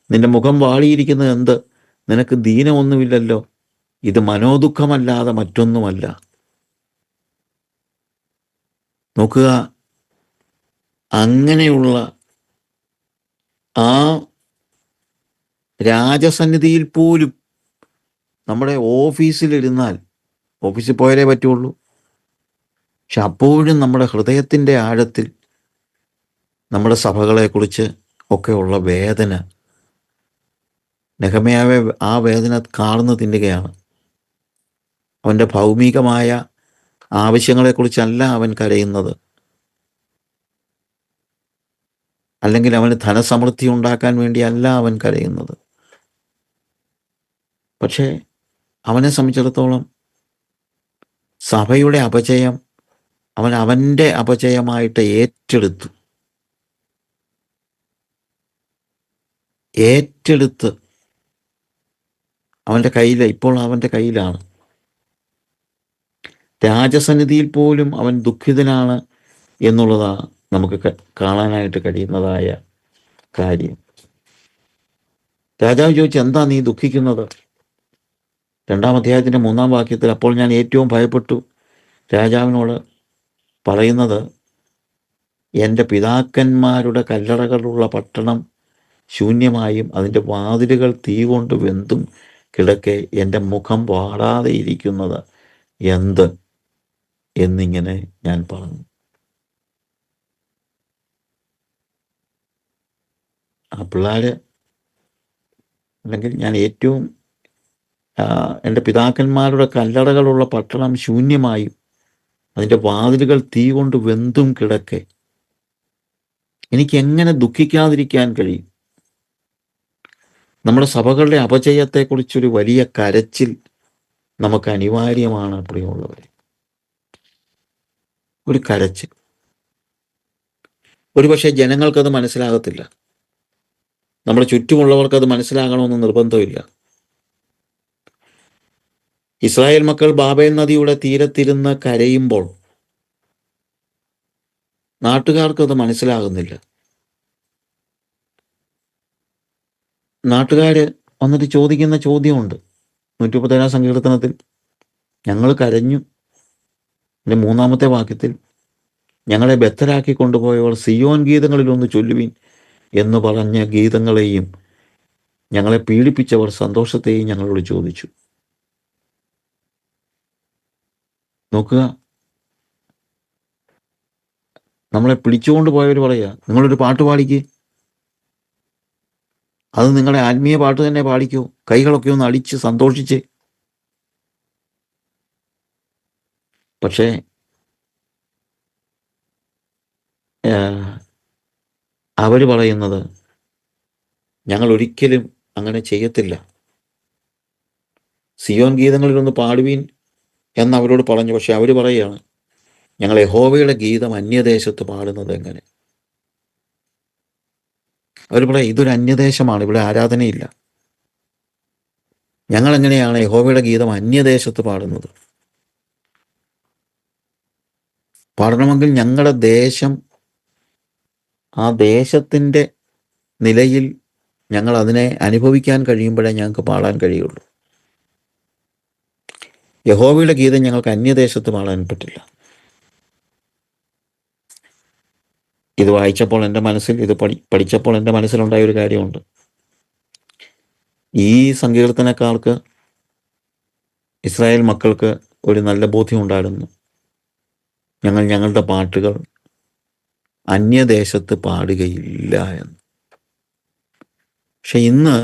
നിന്റെ മുഖം വാളിയിരിക്കുന്നത് എന്ത്? നിനക്ക് ദീനമൊന്നുമില്ലല്ലോ. ഇത് മനോദുഃഖമല്ലാതെ മറ്റൊന്നുമല്ല. നോക്കുക, അങ്ങനെയുള്ള ആ രാജസന്നിധിയിൽ പോലും നമ്മുടെ ഓഫീസിലിരുന്നാൽ, ഓഫീസിൽ പോയാലേ പറ്റുള്ളൂ, പക്ഷെ അപ്പോഴും നമ്മുടെ ഹൃദയത്തിൻ്റെ ആഴത്തിൽ നമ്മുടെ സഭകളെക്കുറിച്ച് ഒക്കെയുള്ള വേദന, നെഹെമ്യാവെ ആ വേദന കാർന്നു തിന്നുകയാണ്. അവൻ്റെ ഭൗമികമായ ആവശ്യങ്ങളെക്കുറിച്ചല്ല അവൻ കരയുന്നത്, അല്ലെങ്കിൽ അവന് ധനസമൃദ്ധി ഉണ്ടാക്കാൻ വേണ്ടിയല്ല അവൻ കരയുന്നത്. പക്ഷേ അവനെ സംബന്ധിച്ചിടത്തോളം സഭയുടെ അപജയം അവൻ അവൻ്റെ അപജയമായിട്ട് ഏറ്റെടുത്ത് ഇപ്പോൾ അവൻ്റെ കയ്യിലാണ്. രാജസന്നിധിയിൽ പോലും അവൻ ദുഃഖിതനാണ് എന്നുള്ളതാണ് നമുക്ക് കാണാനായിട്ട് കഴിയുന്നതായ കാര്യം. രാജാവ് ചോദിച്ചു, എന്താ നീ ദുഃഖിക്കുന്നത്? 2-ാം അധ്യായത്തിൻ്റെ 3-ാം വാക്യത്തിൽ, അപ്പോൾ ഞാൻ ഏറ്റവും ഭയപ്പെട്ടു രാജാവിനോട് പറയുന്നത്, എൻ്റെ പിതാക്കന്മാരുടെ കല്ലറകളുള്ള പട്ടണം ശൂന്യമായും അതിൻ്റെ വാതിലുകൾ തീ കൊണ്ട് വെന്തും കിടക്കെ എൻ്റെ മുഖം വാടാതെ ഇരിക്കുന്നത് എന്ത് എന്നിങ്ങനെ ഞാൻ പറഞ്ഞു. ആ പിള്ളേര്, അല്ലെങ്കിൽ ഞാൻ ഏറ്റവും എൻ്റെ പിതാക്കന്മാരുടെ കല്ലറകളുള്ള പട്ടണം ശൂന്യമായും അതിൻ്റെ വാതിലുകൾ തീ കൊണ്ട് വെന്തും കിടക്കെ എനിക്ക് എങ്ങനെ ദുഃഖിക്കാതിരിക്കാൻ കഴിയും? നമ്മുടെ സഭകളുടെ അപജയത്തെക്കുറിച്ചൊരു വലിയ കരച്ചിൽ നമുക്ക് അനിവാര്യമാണ് പ്രിയമുള്ളവരെ. ഒരു കരച്ചിൽ. ഒരുപക്ഷെ ജനങ്ങൾക്കത് മനസ്സിലാകത്തില്ല, നമ്മുടെ ചുറ്റുമുള്ളവർക്കത് മനസ്സിലാകണമെന്ന് നിർബന്ധമില്ല. ഇസ്രായേൽ മക്കൾ ബാബേൽ നദിയുടെ തീരത്തിരുന്ന് കരയുമ്പോൾ നാട്ടുകാർക്കത് മനസ്സിലാകുന്നില്ല. നാട്ടുകാർ വന്നിട്ട് ചോദിക്കുന്ന ചോദ്യമുണ്ട് 137-ാം സങ്കീർത്തനത്തിൽ. ഞങ്ങൾ കരഞ്ഞു. എൻ്റെ 3-ാമത്തെ വാക്യത്തിൽ, ഞങ്ങളെ ബദ്ധരാക്കി കൊണ്ടുപോയവർ സിയോൻ ഗീതങ്ങളിലൊന്ന് ചൊല്ലുവിൻ എന്ന് പറഞ്ഞ ഗീതങ്ങളെയും ഞങ്ങളെ പീഡിപ്പിച്ചവർ സന്തോഷത്തെയും ഞങ്ങളോട് ചോദിച്ചു. നോക്കുക, നമ്മളെ പിടിച്ചുകൊണ്ട് പോയവർ പറയുക, നിങ്ങളൊരു പാട്ട് പാടിക്ക്, അത് നിങ്ങളുടെ ആത്മീയ പാട്ട് തന്നെ പാടിക്കൂ, കൈകളൊക്കെ ഒന്ന് അടിച്ച് സന്തോഷിച്ച്. പക്ഷേ അവർ പറയുന്നത്, ഞങ്ങൾ ഒരിക്കലും അങ്ങനെ ചെയ്യത്തില്ല. സിയോൻ ഗീതങ്ങളിലൊന്ന് പാടുവീൻ എന്നവരോട് പറഞ്ഞു. പക്ഷെ അവർ പറയുകയാണ്, ഞങ്ങൾ യഹോവയുടെ ഗീതം അന്യദേശത്ത് പാടുന്നത് എങ്ങനെ? അവർ പറയാം, ഇതൊരു അന്യദേശമാണ്, ഇവിടെ ആരാധനയില്ല. ഞങ്ങൾ എങ്ങനെയാണ് യഹോവയുടെ ഗീതം അന്യദേശത്ത് പാടുന്നത്? പാടണമെങ്കിൽ ഞങ്ങളുടെ ദേശം, ആ ദേശത്തിൻ്റെ നിലയിൽ ഞങ്ങൾ അതിനെ അനുഭവിക്കാൻ കഴിയുമ്പോഴേ ഞങ്ങൾക്ക് പാടാൻ കഴിയുള്ളൂ. യഹോവയുടെ ഗീതം ഞങ്ങൾക്ക് അന്യദേശത്ത് പാടാൻ പറ്റില്ല. ഇത് വായിച്ചപ്പോൾ എൻ്റെ മനസ്സിൽ, ഇത് പഠിച്ചപ്പോൾ എൻ്റെ മനസ്സിലുണ്ടായ ഒരു കാര്യമുണ്ട്. ഈ സങ്കീർത്തനക്കാർക്ക്, ഇസ്രായേൽ മക്കൾക്ക് ഒരു നല്ല ബോധ്യം ഉണ്ടായിരുന്നു, ഞങ്ങൾ ഞങ്ങളുടെ പാട്ടുകൾ അന്യദേശത്ത് പാടുകയില്ല എന്ന്. പക്ഷെ ഇന്ന്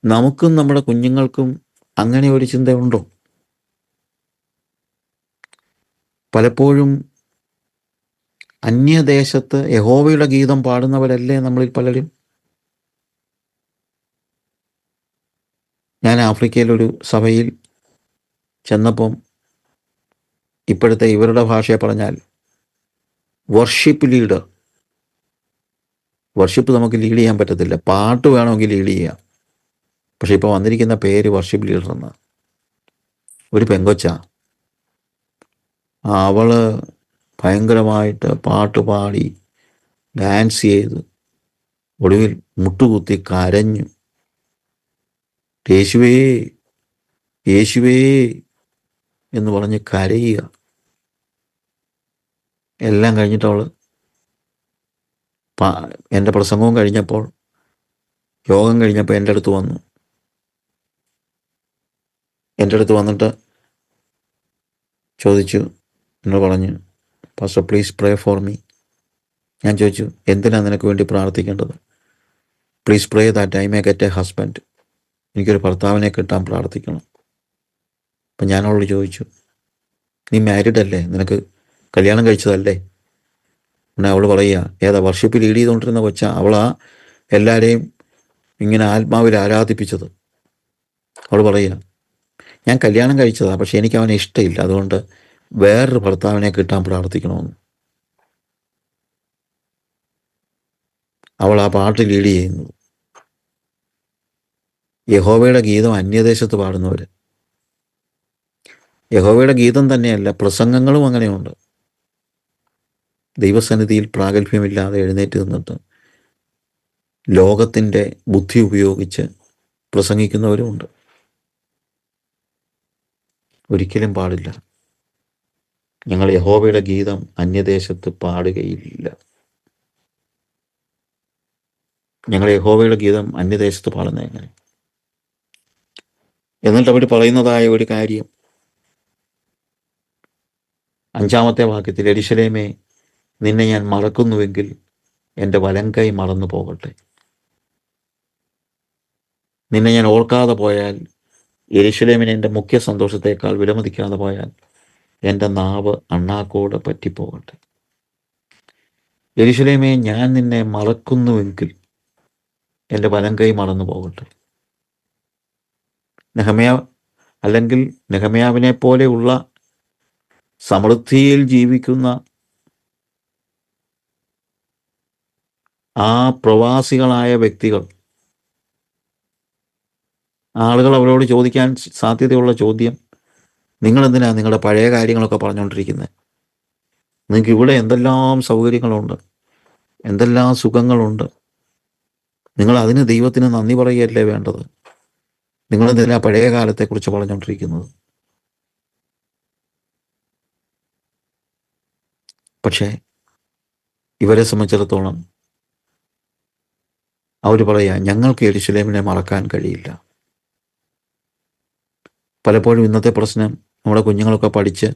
നമുക്കും നമ്മുടെ കുഞ്ഞുങ്ങൾക്കും അങ്ങനെ ഒരു ചിന്തയുണ്ടോ? പലപ്പോഴും അന്യദേശത്ത് യഹോവയുടെ ഗീതം പാടുന്നവരല്ലേ നമ്മളിൽ പലരും? ഞാൻ ആഫ്രിക്കയിലൊരു സഭയിൽ ചെന്നപ്പം, ഇപ്പോഴത്തെ ഇവരുടെ ഭാഷയെ പറഞ്ഞാൽ വർഷിപ്പ് ലീഡർ. വർഷിപ്പ് നമുക്ക് ലീഡ് ചെയ്യാൻ പറ്റത്തില്ല, പാട്ട് വേണമെങ്കിൽ ലീഡ് ചെയ്യാം. പക്ഷെ ഇപ്പോൾ വന്നിരിക്കുന്ന പേര് വർഷിപ്പ് ലീഡർ എന്ന്. ഒരു പെങ്കൊച്ച, അവള് ഭയങ്കരമായിട്ട് പാട്ട് പാടി ഡാൻസ് ചെയ്ത് ഒടുവിൽ മുട്ടുകുത്തി കരഞ്ഞു, യേശുവേ യേശുവേ എന്ന് പറഞ്ഞ് കരയുക. എല്ലാം കഴിഞ്ഞിട്ട് അവൾ എൻ്റെ പ്രസംഗവും കഴിഞ്ഞപ്പോൾ, യോഗം കഴിഞ്ഞപ്പോൾ എൻ്റെ അടുത്ത് വന്നു. എൻ്റെ അടുത്ത് വന്നിട്ട് ചോദിച്ചു, എന്നോട് പറഞ്ഞു, pastor please pray for me. ഞാൻ ചോദിച്ചു, എന്തിനാണ് നിനക്ക് വേണ്ടി പ്രാർത്ഥിക്കേണ്ടത്? Please pray that I may get A husband. എനിക്കൊരു ഭർത്താവിനെ കിട്ടാൻ പ്രാർത്ഥിക്കണം. അപ്പം ഞാൻ അവളോട് ചോദിച്ചു, നീ മാരീഡ് അല്ലേ? നിനക്ക് കല്യാണം കഴിച്ചതല്ലേ? പിന്നെ അവൾ പറയുക, ഏതാ വർഷിപ്പ് ലീഡ് ചെയ്തുകൊണ്ടിരുന്ന കൊച്ചാ, അവളാ എല്ലാവരെയും ഇങ്ങനെ ആത്മാവിൽ ആരാധിപ്പിച്ചത്. അവൾ പറയുക, ഞാൻ കല്യാണം കഴിച്ചതാണ്, പക്ഷെ എനിക്ക് അവനെ ഇഷ്ടമില്ല, അതുകൊണ്ട് വേറൊരു ഭർത്താവിനെ കിട്ടാൻ പ്രാർത്ഥിക്കണമെന്ന്. അവൾ ആ പാട്ട് ലീഡ് ചെയ്യുന്നത്. യഹോവയുടെ ഗീതം അന്യദേശത്ത് പാടുന്നവർ. യഹോവയുടെ ഗീതം തന്നെയല്ല, പ്രസംഗങ്ങളും അങ്ങനെയുണ്ട്. ദൈവസന്നിധിയിൽ പ്രാഗൽഭ്യമില്ലാതെ എഴുന്നേറ്റ് നിന്നിട്ട് ലോകത്തിൻ്റെ ബുദ്ധി ഉപയോഗിച്ച് പ്രസംഗിക്കുന്നവരുമുണ്ട്. ഒരിക്കലും പാടില്ല. ഞങ്ങൾ യഹോവയുടെ ഗീതം അന്യദേശത്ത് പാടുകയില്ല. ഞങ്ങൾ യഹോവയുടെ ഗീതം അന്യദേശത്ത് പാടുന്നത് എങ്ങനെ? എന്നിട്ട് അവർ പറയുന്നതായ ഒരു കാര്യം 5-ാമത്തെ വാക്യത്തിൽ, യെരൂശലേമേ നിന്നെ ഞാൻ മറക്കുന്നുവെങ്കിൽ എൻ്റെ വലങ്കൈ മറന്നു പോകട്ടെ. നിന്നെ ഞാൻ ഓർക്കാതെ പോയാൽ, യെരൂശലേമിനെ എൻ്റെ മുഖ്യ സന്തോഷത്തേക്കാൾ വിലമതിക്കാതെ പോയാൽ എൻ്റെ നാവ് അണ്ണാക്കോട് പറ്റിപ്പോകട്ടെ. യെരൂശലേമേ ഞാൻ നിന്നെ മറക്കുന്നുവെങ്കിൽ എൻ്റെ വലങ്കൈ മറന്നു പോകട്ടെ. നെഹമ്യാവിനെ പോലെയുള്ള സമൃദ്ധിയിൽ ജീവിക്കുന്ന ആ പ്രവാസികളായ വ്യക്തികൾ, ആളുകൾ അവരോട് ചോദിക്കാൻ സാധ്യതയുള്ള ചോദ്യം, നിങ്ങളെന്തിനാണ് നിങ്ങളുടെ പഴയ കാര്യങ്ങളൊക്കെ പറഞ്ഞുകൊണ്ടിരിക്കുന്നത്? നിങ്ങൾക്ക് ഇവിടെ എന്തെല്ലാം സൗകര്യങ്ങളുണ്ട്, എന്തെല്ലാം സുഖങ്ങളുണ്ട്, നിങ്ങൾ അതിന് ദൈവത്തിന് നന്ദി പറയുകയല്ലേ വേണ്ടത്? നിങ്ങളെന്തിനാ പഴയ കാലത്തെക്കുറിച്ച് പറഞ്ഞുകൊണ്ടിരിക്കുന്നത്? പക്ഷേ ഇവരെ സംബന്ധിച്ചിടത്തോളം അവർ പറയാ, ഞങ്ങൾക്ക് യെരൂശലേമിനെ മറക്കാൻ കഴിയില്ല. പലപ്പോഴും ഇന്നത്തെ പ്രശ്നം, നമ്മുടെ കുഞ്ഞുങ്ങളൊക്കെ പഠിച്ച്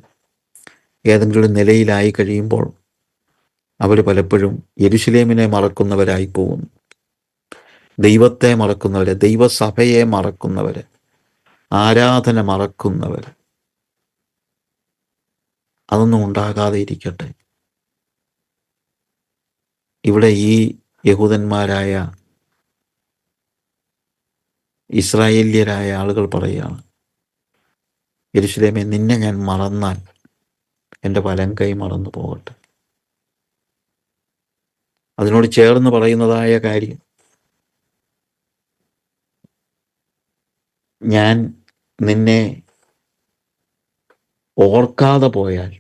ഏതെങ്കിലും നിലയിലായി കഴിയുമ്പോൾ അവർ പലപ്പോഴും യെരൂശലേമിനെ മറക്കുന്നവരായി പോകുന്നു. ദൈവത്തെ മറക്കുന്നവര്, ദൈവസഭയെ മറക്കുന്നവര്, ആരാധന മറക്കുന്നവർ. അതൊന്നും ഉണ്ടാകാതെ ഇരിക്കട്ടെ. ഇവിടെ ഈ യഹൂദന്മാരായ ഇസ്രായേല്യരായ ആളുകൾ പറയുകയാണ്, യെരൂശലേമേ നിന്നെ ഞാൻ മറന്നാൽ എൻ്റെ വലങ്കൈ മറന്നു പോകട്ടെ. അതിനോട് ചേർന്ന് പറയുന്നതായ കാര്യം, ഞാൻ നിന്നെ ഓർക്കാതെ പോയാൽ,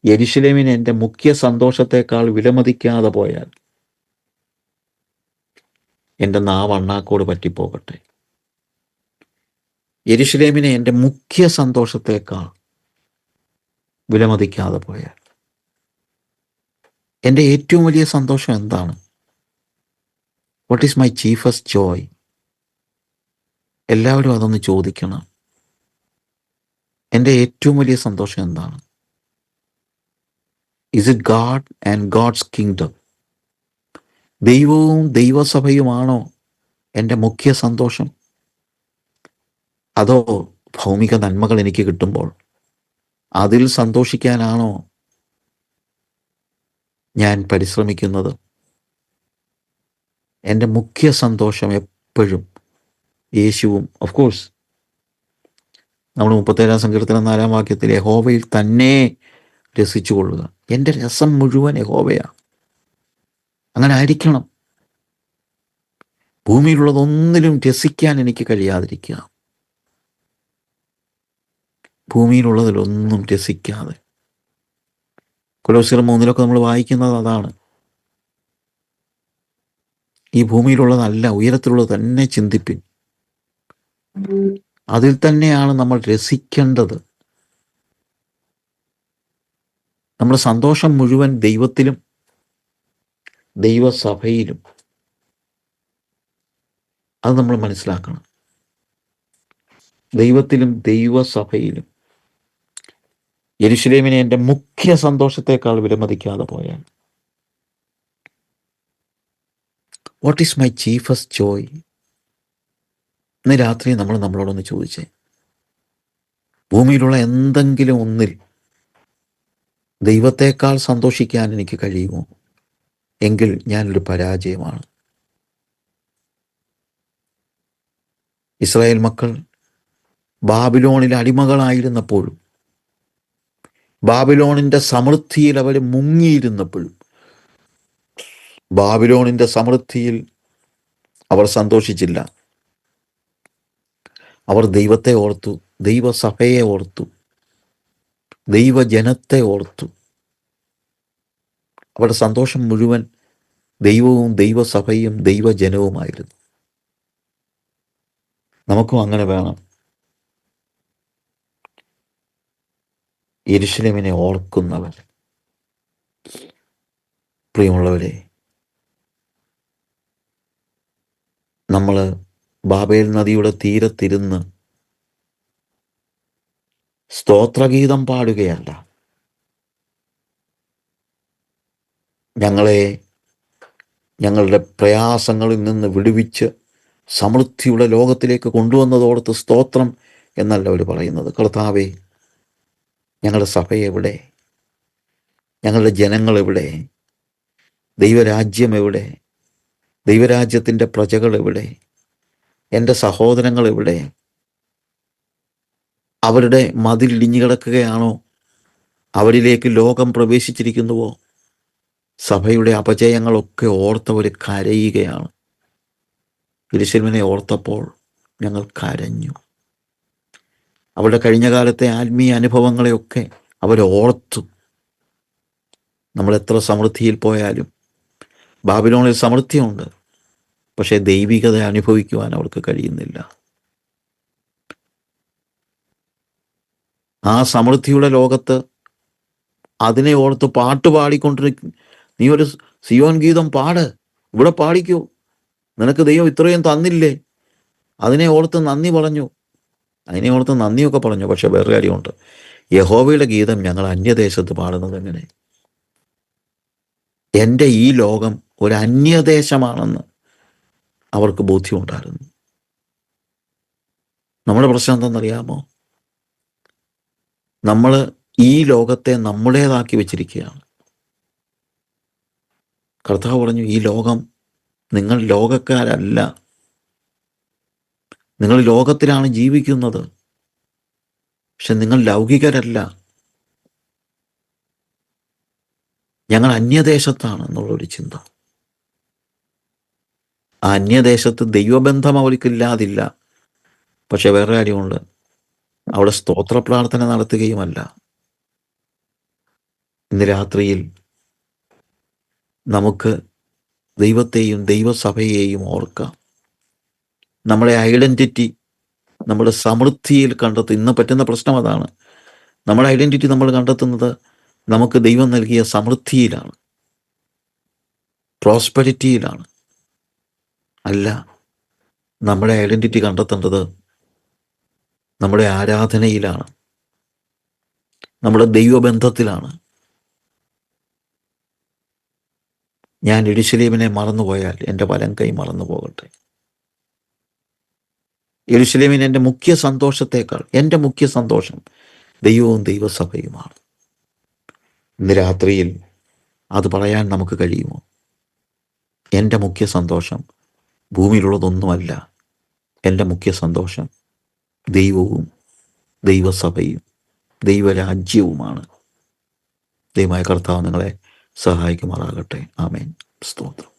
യെരൂശലേമിനെ എൻ്റെ മുഖ്യ സന്തോഷത്തേക്കാൾ വിലമതിക്കാതെ പോയാൽ എൻ്റെ നാവ് അണ്ണാക്കോട് പറ്റിപ്പോകട്ടെ. യെരൂശലേമിനെ എൻ്റെ മുഖ്യ സന്തോഷത്തേക്കാൾ വിലമതിക്കാതെ പോയാൽ, എൻ്റെ ഏറ്റവും വലിയ സന്തോഷം എന്താണ്? What is my chiefest joy? എല്ലാവരും അതൊന്ന് ചോദിക്കണം. എൻ്റെ ഏറ്റവും വലിയ സന്തോഷം എന്താണ്? Is it God and God's kingdom? ദൈവവും ദൈവസഭയുമാണോ എൻ്റെ മുഖ്യ സന്തോഷം? അതോ ഭൗമിക നന്മകൾ എനിക്ക് കിട്ടുമ്പോൾ അതിൽ സന്തോഷിക്കാനാണോ ഞാൻ പരിശ്രമിക്കുന്നത്? എൻ്റെ മുഖ്യ സന്തോഷം എപ്പോഴും യേശുവും, ഓഫ് കോഴ്സ് നമ്മൾ 37-ാം സങ്കീർത്തനം 4-ാം വാക്യത്തിൽ യഹോവയിൽ തന്നെ രസിച്ചു കൊള്ളുക. എൻ്റെ രസം മുഴുവൻ യഹോവയാണ്. അങ്ങനെ ആയിരിക്കണം. ഭൂമിയിലുള്ളതൊന്നിലും രസിക്കാൻ എനിക്ക് കഴിയാതിരിക്കുക. ഭൂമിയിലുള്ളതിലൊന്നും രസിക്കാതെ. കൊലോസ്യർ 3-ലൊക്കെ നമ്മൾ വായിക്കുന്നത് അതാണ്. ഈ ഭൂമിയിലുള്ളതല്ല, ഉയരത്തിലുള്ളത് തന്നെ ചിന്തിപ്പിൻ. അതിൽ തന്നെയാണ് നമ്മൾ രസിക്കേണ്ടത്. നമ്മുടെ സന്തോഷം മുഴുവൻ ദൈവത്തിലും ദൈവസഭയിലും. അത് നമ്മൾ മനസ്സിലാക്കണം. ദൈവത്തിലും ദൈവസഭയിലും. യെരൂശലേമിനെ എൻ്റെ മുഖ്യ സന്തോഷത്തെക്കാൾ വിലമതിക്കാതെ പോയാൽ, what is my chiefest Joy? ഇന്ന് രാത്രി നമ്മൾ നമ്മളോടൊന്ന് ചോദിച്ചേ, ഭൂമിയിലുള്ള എന്തെങ്കിലും ഒന്നിൽ ദൈവത്തെക്കാൾ സന്തോഷിക്കാൻ എനിക്ക് കഴിയുമോ? എങ്കിൽ ഞാനൊരു പരാജയമാണ്. ഇസ്രായേൽ മക്കൾ ബാബിലോണിൽ അടിമകളായിരുന്നപ്പോഴും, ബാബിലോണിൻ്റെ സമൃദ്ധിയിൽ അവർ മുങ്ങിയിരുന്നപ്പോഴും, ബാബിലോണിൻ്റെ സമൃദ്ധിയിൽ അവർ സന്തോഷിച്ചില്ല. അവർ ദൈവത്തെ ഓർത്തു, ദൈവസഭയെ ഓർത്തു, ദൈവജനത്തെ ഓർത്തു. അവരുടെ സന്തോഷം മുഴുവൻ ദൈവവും ദൈവസഭയും ദൈവജനവുമായിരുന്നു. നമുക്കും അങ്ങനെ വേണം. യെരൂശലേമിനെ ഓർക്കുന്നവർ. പ്രിയമുള്ളവരെ, നമ്മൾ ബാബേൽ നദിയുടെ തീരത്തിരുന്ന് സ്തോത്രഗീതം പാടുകയല്ല. ഞങ്ങളെ ഞങ്ങളുടെ പ്രയാസങ്ങളിൽ നിന്ന് വിടുവിച്ച് സമൃദ്ധിയുടെ ലോകത്തിലേക്ക് കൊണ്ടുവന്നതോടത്ത് സ്തോത്രം എന്നല്ല അവർ പറയുന്നത്. കർത്താവേ, ഞങ്ങളുടെ സഭ എവിടെ? ഞങ്ങളുടെ ജനങ്ങൾ എവിടെ? ദൈവരാജ്യം എവിടെ? ദൈവരാജ്യത്തിൻ്റെ പ്രജകൾ എവിടെ? എൻ്റെ സഹോദരങ്ങൾ എവിടെ? അവരുടെ മതിൽ ഇടിഞ്ഞു കിടക്കുകയാണോ? അവരിലേക്ക് ലോകം പ്രവേശിച്ചിരിക്കുന്നുവോ? സഭയുടെ അപജയങ്ങളൊക്കെ ഓർത്തവർ കരയുകയാണ്. യെരൂശലേമിനെ ഓർത്തപ്പോൾ ഞങ്ങൾ കരഞ്ഞു. അവരുടെ കഴിഞ്ഞ കാലത്തെ ആത്മീയ അനുഭവങ്ങളെയൊക്കെ അവരോർത്തു. നമ്മൾ എത്ര സമൃദ്ധിയിൽ പോയാലും, ബാബിലോണിൽ സമൃദ്ധിയുണ്ട്, പക്ഷേ ദൈവികത അനുഭവിക്കുവാൻ അവർക്ക് കഴിയുന്നില്ല. ആ സമൃദ്ധിയുടെ ലോകത്ത് അതിനെ ഓർത്ത് പാട്ട് പാടിക്കൊണ്ടിരിക്കും. നീ ഒരു സിയോൻ ഗീതം പാട്, ഇവിടെ പാടിക്കൂ, നിനക്ക് ദൈവം ഇത്രയും തന്നില്ലേ? അതിനെ ഓർത്ത് നന്ദി പറഞ്ഞു, അതിനെ ഓർത്ത് നന്ദിയൊക്കെ പറഞ്ഞു. പക്ഷെ വേറെ കാര്യമുണ്ട്, യഹോവയുടെ ഗീതം ഞങ്ങൾ അന്യദേശത്ത് പാടുന്നത് എങ്ങനെ? എൻ്റെ ഈ ലോകം ഒരു അന്യദേശമാണെന്ന് അവർക്ക് ബോധ്യമുണ്ടായിരുന്നു. നമ്മുടെ പ്രശ്നം എന്തെന്നറിയാമോ? നമ്മൾ ഈ ലോകത്തെ നമ്മുടേതാക്കി വെച്ചിരിക്കുകയാണ്. കർത്താവ് പറഞ്ഞു, ഈ ലോകം, നിങ്ങൾ ലോകക്കാരല്ല, നിങ്ങൾ ലോകത്തിലാണ് ജീവിക്കുന്നത്, പക്ഷെ നിങ്ങൾ ലൗകികരല്ല. ഞങ്ങൾ അന്യദേശത്താണ് എന്നുള്ളൊരു ചിന്ത. ആ അന്യദേശത്ത് ദൈവബന്ധം അവർക്കില്ലാതില്ല. പക്ഷെ വേറെ കാര്യമുണ്ട്, അവിടെ സ്തോത്ര പ്രാർത്ഥന നടത്തുകയുമല്ല. ഇന്ന് രാത്രിയിൽ നമുക്ക് ദൈവത്തെയും ദൈവസഭയെയും ഓർക്കാം. നമ്മുടെ ഐഡൻറ്റിറ്റി നമ്മുടെ സമൃദ്ധിയിൽ കണ്ടെത്തും. ഇന്ന് പറ്റുന്ന പ്രശ്നം അതാണ്. നമ്മുടെ ഐഡൻറ്റിറ്റി നമ്മൾ കണ്ടെത്തുന്നത് നമുക്ക് ദൈവം നൽകിയ സമൃദ്ധിയിലാണ്, പ്രോസ്പെരിറ്റിയിലാണ്. അല്ല, നമ്മുടെ ഐഡൻറ്റിറ്റി കണ്ടെത്തേണ്ടത് നമ്മുടെ ആരാധനയിലാണ്, നമ്മുടെ ദൈവബന്ധത്തിലാണ്. ഞാൻ യെരൂശലേമിനെ മറന്നുപോയാൽ എൻ്റെ വലം കൈ മറന്നു പോകട്ടെ. യെരൂശലേമിന് എൻ്റെ മുഖ്യ സന്തോഷത്തേക്കാൾ എൻ്റെ മുഖ്യ സന്തോഷം ദൈവവും ദൈവസഭയുമാണ്. ഇന്ന് രാത്രിയിൽ അത് പറയാൻ നമുക്ക് കഴിയുമോ? എൻ്റെ മുഖ്യ സന്തോഷം ഭൂമിയിലുള്ളതൊന്നുമല്ല. എൻ്റെ മുഖ്യ സന്തോഷം ദൈവവും ദൈവസഭയും ദൈവരാജ്യവുമാണ്. ദൈവമായ കർത്താവ് നിങ്ങളെ സഹായിക്കുമാറാകട്ടെ. ആമേൻ. സ്തോത്രം.